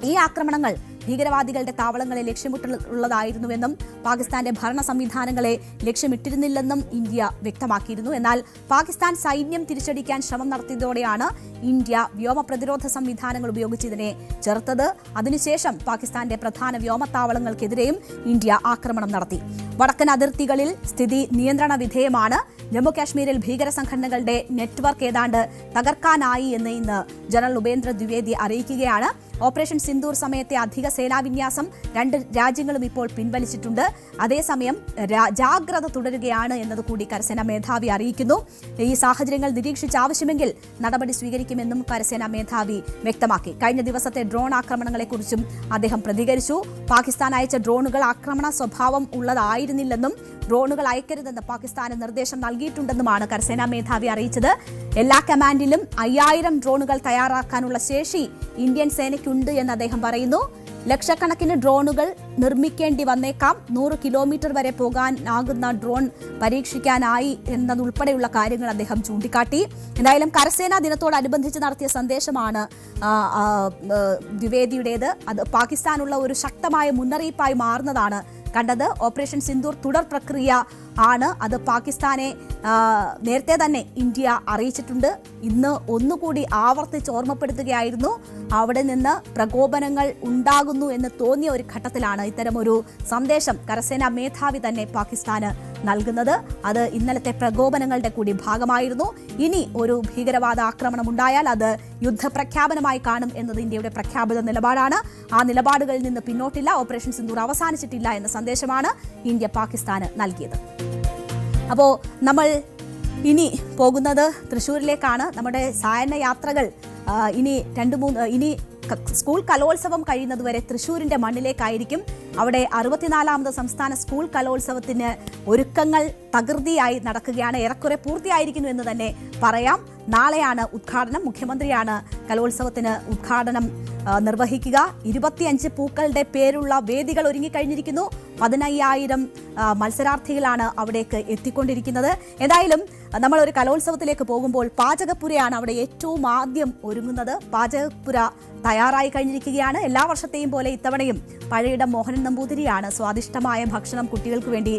ഈ ആക്രമണങ്ങൾ ഭീകരവാദികളുടെ താവളങ്ങളെ ലക്ഷ്യമിട്ടുള്ളതായിരുന്നുവെന്നും പാകിസ്ഥാന്റെ ഭരണ സംവിധാനങ്ങളെ ലക്ഷ്യമിട്ടിരുന്നില്ലെന്നും ഇന്ത്യ വ്യക്തമാക്കിയിരുന്നു. എന്നാൽ പാകിസ്ഥാൻ സൈന്യം തിരിച്ചടിക്കാൻ ശ്രമം നടത്തിയതോടെയാണ് ഇന്ത്യ വ്യോമ പ്രതിരോധ സംവിധാനങ്ങൾ ഉപയോഗിച്ച് ഇതിനെ ചെറുത്തത്. അതിനുശേഷം പാകിസ്ഥാന്റെ പ്രധാന വ്യോമത്താവളങ്ങൾക്കെതിരെയും ഇന്ത്യ ആക്രമണം നടത്തി. വടക്കൻ അതിർത്തികളിൽ സ്ഥിതി നിയന്ത്രണ വിധേയമാണ്. ജമ്മു കാശ്മീരിൽ ഭീകര സംഘടനകളുടെ നെറ്റ്വർക്ക് ഏതാണ്ട് തകർക്കാനായി എന്ന് ഇന്ന് ജനറൽ ഉപേന്ദ്ര ദ്വിവേദി അറിയിക്കുകയാണ്. ഓപ്പറേഷൻ സിന്ദൂർ സമയത്തെ അധിക സേനാവിന്യാസം 2 രാജ്യങ്ങളും ഇപ്പോൾ പിൻവലിച്ചിട്ടുണ്ട്. അതേസമയം ജാഗ്രത തുടരുകയാണ് എന്നതുകൂടി കരസേനാ മേധാവി അറിയിക്കുന്നു. ഈ സാഹചര്യങ്ങൾ നിരീക്ഷിച്ച് ആവശ്യമെങ്കിൽ നടപടി സ്വീകരിക്കുമെന്നും കരസേനാ മേധാവി വ്യക്തമാക്കി. കഴിഞ്ഞ ദിവസത്തെ ഡ്രോൺ ആക്രമണങ്ങളെക്കുറിച്ചും അദ്ദേഹം പ്രതികരിച്ചു. പാകിസ്ഥാൻ അയച്ച ഡ്രോണുകൾ ആക്രമണ സ്വഭാവം ഉള്ളതായിരുന്നില്ലെന്നും ഡ്രോണുകൾ അയക്കരുതെന്ന് പാകിസ്ഥാന് നിർദ്ദേശം നൽകിയിട്ടുണ്ടെന്നുമാണ് കരസേനാ മേധാവി അറിയിച്ചത്. എല്ലാ കമാൻഡിലും 5000 ഡ്രോണുകൾ തയ്യാറാക്കാനുള്ള ശേഷി ഇന്ത്യൻ സേനയ്ക്കുണ്ട് എന്ന് അദ്ദേഹം പറയുന്നു. ലക്ഷക്കണക്കിന് ഡ്രോണുകൾ നിർമ്മിക്കേണ്ടി വന്നേക്കാം. 100 കിലോമീറ്റർ വരെ പോകാനാകുന്ന ഡ്രോൺ പരീക്ഷിക്കാനായി എന്നതുൾപ്പെടെയുള്ള കാര്യങ്ങൾ അദ്ദേഹം ചൂണ്ടിക്കാട്ടി. എന്തായാലും കരസേനാ ദിനത്തോടനുബന്ധിച്ച് നടത്തിയ സന്ദേശമാണ് ദ്വിവേദിയുടേത്. അത് പാകിസ്ഥാനുള്ള ഒരു ശക്തമായ മുന്നറിയിപ്പായി മാറുന്നതാണ് കണ്ടത്. ഓപ്പറേഷൻ സിന്ദൂർ തുടർ പ്രക്രിയ ആണ്. അത് പാകിസ്ഥാനെ നേരത്തെ തന്നെ ഇന്ത്യ അറിയിച്ചിട്ടുണ്ട്. ഇന്ന് ഒന്നുകൂടി ആവർത്തിച്ച് ഓർമ്മപ്പെടുത്തുകയായിരുന്നു. അവിടെ നിന്ന് പ്രകോപനങ്ങൾ ഉണ്ടാകുന്നു എന്ന് തോന്നിയ ഒരു ഘട്ടത്തിലാണ് ഇത്തരമൊരു സന്ദേശം കരസേനാ മേധാവി തന്നെ പാകിസ്ഥാന് നൽകുന്നത്. അത് ഇന്നലത്തെ പ്രകോപനങ്ങളുടെ കൂടി ഭാഗമായിരുന്നു. ഇനി ഒരു ഭീകരവാദ ആക്രമണം ഉണ്ടായാൽ അത് യുദ്ധപ്രഖ്യാപനമായി കാണും എന്നത് ഇന്ത്യയുടെ പ്രഖ്യാപിത നിലപാടാണ്. ആ നിലപാടുകളിൽ നിന്ന് പിന്നോട്ടില്ല. ഓപ്പറേഷൻ സിന്ദൂർ അവസാനിച്ചിട്ടില്ല എന്ന സന്ദേശമാണ് ഇന്ത്യ പാകിസ്ഥാന് നൽകിയത്. അപ്പോൾ നമ്മൾ ഇനി പോകുന്നത് തൃശ്ശൂരിലേക്കാണ്. നമ്മുടെ സായന്ന യാത്രകൾ ഇനി ഇനി സ്കൂൾ കലോത്സവം കഴിയുന്നതുവരെ തൃശ്ശൂരിന്റെ മണ്ണിലേക്കായിരിക്കും. അവിടെ 64ാമത് സംസ്ഥാന സ്കൂൾ കലോത്സവത്തിന് ഒരുക്കങ്ങൾ തകൃതിയായി നടക്കുകയാണ്. ഏറെക്കുറെ പൂർത്തിയായിരിക്കുന്നു എന്ന് തന്നെ പറയാം. നാളെയാണ് ഉദ്ഘാടനം. മുഖ്യമന്ത്രിയാണ് കലോത്സവത്തിന് ഉദ്ഘാടനം നിർവഹിക്കുക. 25 പൂക്കളുടെ പേരുള്ള വേദികൾ ഒരുങ്ങിക്കഴിഞ്ഞിരിക്കുന്നു. 15000 മത്സരാർത്ഥികളാണ് അവിടേക്ക് എത്തിക്കൊണ്ടിരിക്കുന്നത്. ഏതായാലും നമ്മൾ ഒരു കലോത്സവത്തിലേക്ക് പോകുമ്പോൾ പാചകപ്പുരയാണ് അവിടെ ഏറ്റവും ആദ്യം ഒരുങ്ങുന്നത്. പാചകപ്പുര തയ്യാറായി കഴിഞ്ഞിരിക്കുകയാണ്. എല്ലാ വർഷത്തെയും പോലെ ഇത്തവണയും പഴയിടം മോഹനൻ നമ്പൂതിരിയാണ് സ്വാദിഷ്ടമായ ഭക്ഷണം കുട്ടികൾക്ക് വേണ്ടി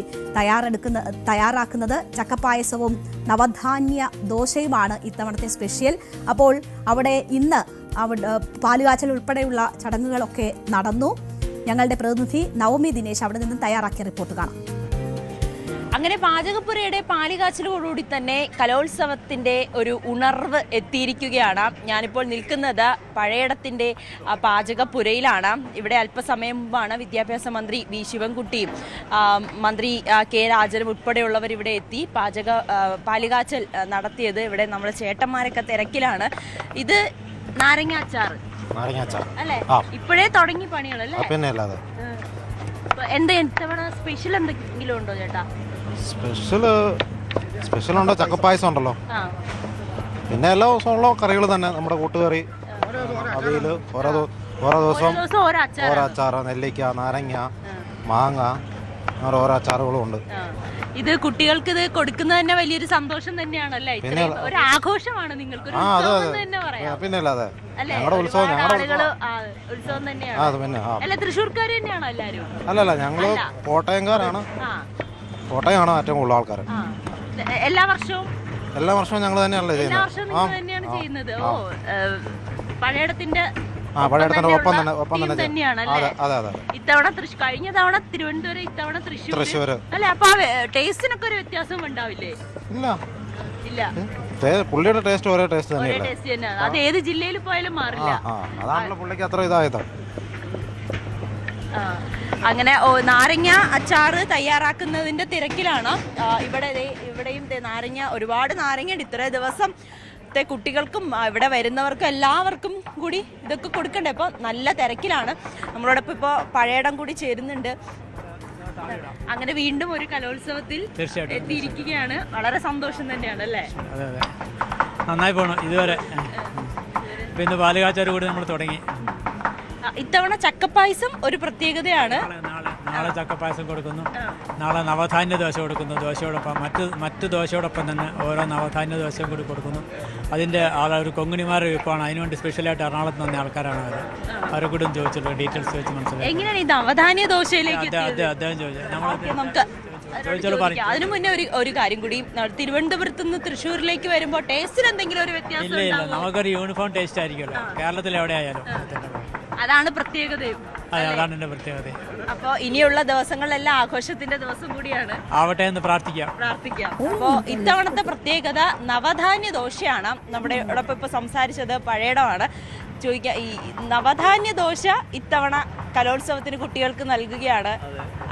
തയ്യാറാക്കുന്നത്. ചക്കപ്പായസവും നവധാന്യ ദോശയുമാണ് ഇത്തവണത്തെ സ്പെഷ്യൽ. അപ്പോൾ അവിടെ ഇന്ന് പാലുകാച്ചൽ ഉൾപ്പെടെയുള്ള ചടങ്ങുകളൊക്കെ നടന്നു. ഞങ്ങളുടെ പ്രതിനിധി നവമി ദിനേശ് അവിടെ നിന്നും തയ്യാറാക്കിയ റിപ്പോർട്ട് കാണാം. അങ്ങനെ പാചകപ്പുരയുടെ പാലുകാച്ചലോടുകൂടി തന്നെ കലോത്സവത്തിന്റെ ഒരു ഉണർവ് എത്തിയിരിക്കുകയാണ്. ഞാനിപ്പോൾ നിൽക്കുന്നത് പഴയടത്തിന്റെ പാചകപ്പുരയിലാണ്. ഇവിടെ അല്പസമയം മുമ്പാണ് വിദ്യാഭ്യാസ മന്ത്രി വി ശിവൻകുട്ടിയും മന്ത്രി കെ രാജനും ഉൾപ്പെടെയുള്ളവർ ഇവിടെ എത്തി പാലുകാച്ചൽ നടത്തിയത്. ഇവിടെ നമ്മുടെ ചേട്ടന്മാരൊക്കെ തിരക്കിലാണ്. ഇത് നാരങ്ങ അച്ചാർ അല്ലേ? ഇപ്പോഴേ തുടങ്ങി പണികളല്ലേ? എന്താ ഇത്തവണ സ്പെഷ്യൽ എന്തെങ്കിലും ഉണ്ടോ ചേട്ടാ? സ്പെഷ്യൽ ഉണ്ടോ? ചക്കപ്പായസം ഉണ്ടല്ലോ. പിന്നെ എല്ലാ ദിവസവും ഉള്ള കറികൾ തന്നെ. നമ്മുടെ കൂട്ടുകറി, അവിയല്, ഓരോ ദിവസവും ഓരോ അച്ചാറ്, നെല്ലിക്ക, നാരങ്ങ, മാങ്ങ, അങ്ങനെ ഓരോ അച്ചാറുകളും ഉണ്ട്. ഇത് കുട്ടികൾക്ക് ഇത് കൊടുക്കുന്നത് തന്നെ വലിയൊരു സന്തോഷം തന്നെയാണല്ലേ? ഒരു ആഘോഷമാണ് നിങ്ങൾക്ക്. പിന്നെ അല്ലാതെ ഞങ്ങളുടെ ഉത്സവം തന്നെയാണ്. അല്ല, തൃശ്ശൂർക്കാർ തന്നെയാണോ എല്ലാരും? അല്ലല്ല, ഞങ്ങള് കോട്ടയംകാരാണ്. കോട്ടയമാണ് ഏറ്റവും കൂടുതൽ ആൾക്കാർ. എല്ലാ വർഷവും ഞങ്ങൾ തന്നെയാണല്ലേ ചെയ്യുന്നത്? ഓ, പഴയടത്തിന്റെ ഒപ്പം തന്നെയാണല്ലേ? ഇത്തവണ കഴിഞ്ഞ തവണ തിരുവനന്തപുരം, ഇത്തവണ തൃശ്ശൂർ അല്ലെ? അപ്പൊ ടേസ്റ്റിനൊക്കെ ഒരു വ്യത്യാസം ഉണ്ടാവില്ലേ? ഇല്ല, പുള്ളിയുടെ ടേസ്റ്റ് ഒരേ ടേസ്റ്റ് തന്നെയാണ്. അത് ഏത് ജില്ലയിൽ പോയാലും മാറില്ല. അതാണല്ലോ പുള്ളിക്ക് അത്ര ഇതായത്. അങ്ങനെ നാരങ്ങ അച്ചാറ് തയ്യാറാക്കുന്നതിന്റെ തിരക്കിലാണ്. ഇവിടെയും നാരങ്ങ, ഒരുപാട് നാരങ്ങയുണ്ട്. ഇത്ര ദിവസം കുട്ടികൾക്കും ഇവിടെ വരുന്നവർക്കും എല്ലാവർക്കും കൂടി ഇതൊക്കെ കൊടുക്കണ്ടേ? അപ്പോൾ നല്ല തിരക്കിലാണ്. നമ്മളോടൊപ്പം ഇപ്പോൾ പഴയടം കൂടി ചേരുന്നുണ്ട്. അങ്ങനെ വീണ്ടും ഒരു കലോത്സവത്തിൽ എത്തിയിരിക്കുകയാണ്. വളരെ സന്തോഷം തന്നെയാണ് അല്ലേ? നന്നായി പോകണം. ഇതുവരെ പിന്നെ പാലുകാച്ചാർ കൂടി നമ്മൾ തുടങ്ങി. ഇത്തവണ ചക്കപ്പായസം ഒരു പ്രത്യേകതയാണ്. നാളെ ചക്കപ്പായസം കൊടുക്കുന്നു. നാളെ നവധാന്യ ദോശ കൊടുക്കുന്നു. ദോശയോടൊപ്പം മറ്റ് ദോശയോടൊപ്പം തന്നെ ഓരോ നവധാന്യ ദോശയും കൂടി കൊടുക്കുന്നു. അതിൻ്റെ ഒരു കൊങ്ങിണിമാർ വിൽപ്പാണ്. അതിനുവേണ്ടി സ്പെഷ്യലായിട്ട് എറണാകുളത്ത് വന്ന ആൾക്കാരാണ് അവർ. അവരെ കൂടെ ചോദിച്ചിട്ടുള്ള ഡീറ്റെയിൽസ് വെച്ച് മനസ്സിലായി. എങ്ങനെയാണ് ഈ നവധാന്യ ദോശയിലേക്ക് അദ്ദേഹം ചോദിച്ചത്? അതിനു മുന്നേ ഒരു കാര്യം കൂടി, തിരുവനന്തപുരത്ത് നിന്ന് തൃശ്ശൂരിലേക്ക് വരുമ്പോൾ ടേസ്റ്റിന് എന്തെങ്കിലും ഒരു വ്യത്യാസം? ഇല്ല, നമുക്കൊരു യൂണിഫോം ടേസ്റ്റ് ആയിരിക്കുമല്ലോ. കേരളത്തിൽ എവിടെ ആയാലും അതാണ് പ്രത്യേകതയും. അതാണ് എന്റെ പ്രത്യേകത. അപ്പൊ ഇനിയുള്ള ദിവസങ്ങളിലെല്ലാം ആഘോഷത്തിന്റെ ദിവസം കൂടിയാണ്. ആവട്ടെ എന്ന് പ്രാർത്ഥിക്കാം. അപ്പോ ഇത്തവണത്തെ പ്രത്യേകത നവധാന്യ ദോശയാണ്. നമ്മുടെ ഇപ്പൊ സംസാരിച്ചത് പഴയടമാണ്. ചോദിക്കാം, ഈ നവധാന്യ ദോശ ഇത്തവണ കലോത്സവത്തിന് കുട്ടികൾക്ക് നൽകുകയാണ്.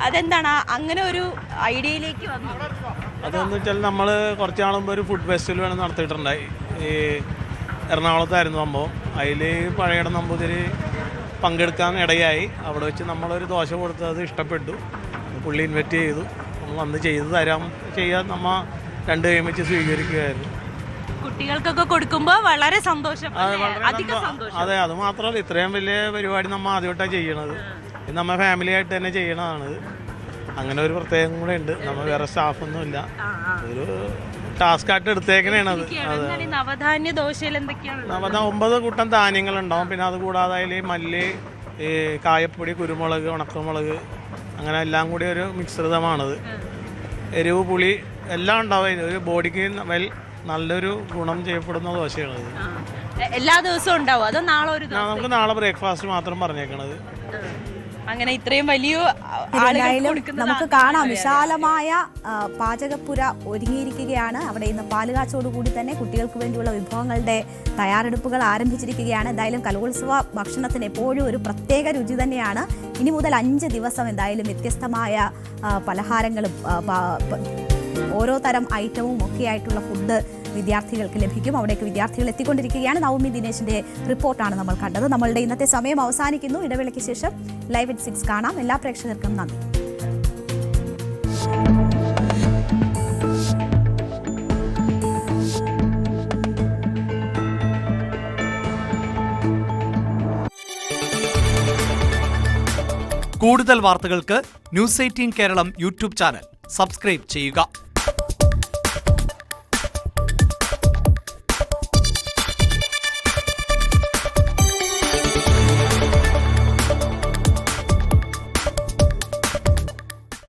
അതെന്താണ് അങ്ങനെ ഒരു ഐഡിയയിലേക്ക് വന്നത്? അതെന്ന് വെച്ചാൽ നമ്മൾ കുറച്ച് നാൾ മുമ്പ് ഒരു ഫുഡ് ഫെസ്റ്റിവൽ വേണം നടത്തിയിട്ടുണ്ടായി. ഈ എറണാകുളത്തായിരുന്നു സംഭവം. അതിൽ പഴയട നമ്പൂതിരി പങ്കെടുക്കാൻ ഇടയായി. അവിടെ വെച്ച് നമ്മളൊരു ദോശ കൊടുത്തത് ഇഷ്ടപ്പെട്ടു. പുള്ളി ഇൻവൈറ്റ് ചെയ്തു. നമ്മൾ വന്ന് ചെയ്ത് ചെയ്യാൻ നമ്മൾ 2 കൈയും വെച്ച് സ്വീകരിക്കുകയായിരുന്നു. കുട്ടികൾക്കൊക്കെ കൊടുക്കുമ്പോൾ വളരെ സന്തോഷം. അതെ, അത് മാത്രമല്ല, ഇത്രയും വലിയ പരിപാടി നമ്മൾ ആദ്യമായിട്ടാണ് ചെയ്യണത്. ഇത് നമ്മൾ ഫാമിലി ആയിട്ട് തന്നെ ചെയ്യണതാണിത്. അങ്ങനെ ഒരു പ്രത്യേകം കൂടെ ഉണ്ട്. നമ്മൾ വേറെ സ്റ്റാഫൊന്നും ഇല്ല, ഒരു ടാസ്ക് ആയിട്ട് എടുത്തേക്കണേണത്. അതെ, നവധാന്യ ദോശയിൽ എന്തൊക്കെയാണ്? 9 കൂട്ടം ധാന്യങ്ങളുണ്ടാവും. പിന്നെ അത് കൂടാതെ അതിൽ മല്ലി, കായപ്പൊടി, കുരുമുളക്, ഉണക്കമുളക്, അങ്ങനെ എല്ലാം കൂടി ഒരു മിശ്രിതമാണത്. എരിവ്, പുളി എല്ലാം ഉണ്ടാവും. ഒരു ബോഡിക്ക് നല്ലൊരു ഗുണം ചെയ്യപ്പെടുന്ന ദോശയാണത്. എല്ലാ ദിവസവും ഉണ്ടാവും അതോ നാളെ ഒരു ദിവസം? നമുക്ക് നാളെ ബ്രേക്ക്ഫാസ്റ്റ് മാത്രം പറഞ്ഞേക്കണത്. അങ്ങനെ ഇത്രയും വലിയ നമുക്ക് കാണാം വിശാലമായ പാചകപ്പുര ഒരുങ്ങിയിരിക്കുകയാണ്. അവിടെ ഇന്ന് പാലുകാച്ചോടുകൂടി തന്നെ കുട്ടികൾക്ക് വേണ്ടിയുള്ള വിഭവങ്ങളുടെ തയ്യാറെടുപ്പുകൾ ആരംഭിച്ചിരിക്കുകയാണ്. എന്തായാലും കലോത്സവ ഭക്ഷണത്തിന് എപ്പോഴും ഒരു പ്രത്യേക രുചി തന്നെയാണ്. ഇനി മുതൽ 5 ദിവസം എന്തായാലും വ്യത്യസ്തമായ പലഹാരങ്ങളും ഓരോ തരം ഐറ്റവും ഒക്കെ ആയിട്ടുള്ള ഫുഡ് വിദ്യാർത്ഥികൾക്ക് ലഭിക്കും. അവിടേക്ക് വിദ്യാർത്ഥികൾ എത്തിക്കൊണ്ടിരിക്കുകയാണ്. നവമി ദിനേശിന്റെ റിപ്പോർട്ടാണ് നമ്മൾ കണ്ടത്. നമ്മളുടെ ഇന്നത്തെ സമയം അവസാനിക്കുന്നു. ഇടവേളയ്ക്ക് ശേഷം ലൈവ് at 6 കാണാം. എല്ലാ പ്രേക്ഷകർക്കും നന്ദി. കൂടുതൽ വാർത്തകൾക്ക് News 18 Keralam YouTube channel subscribe ചെയ്യുക.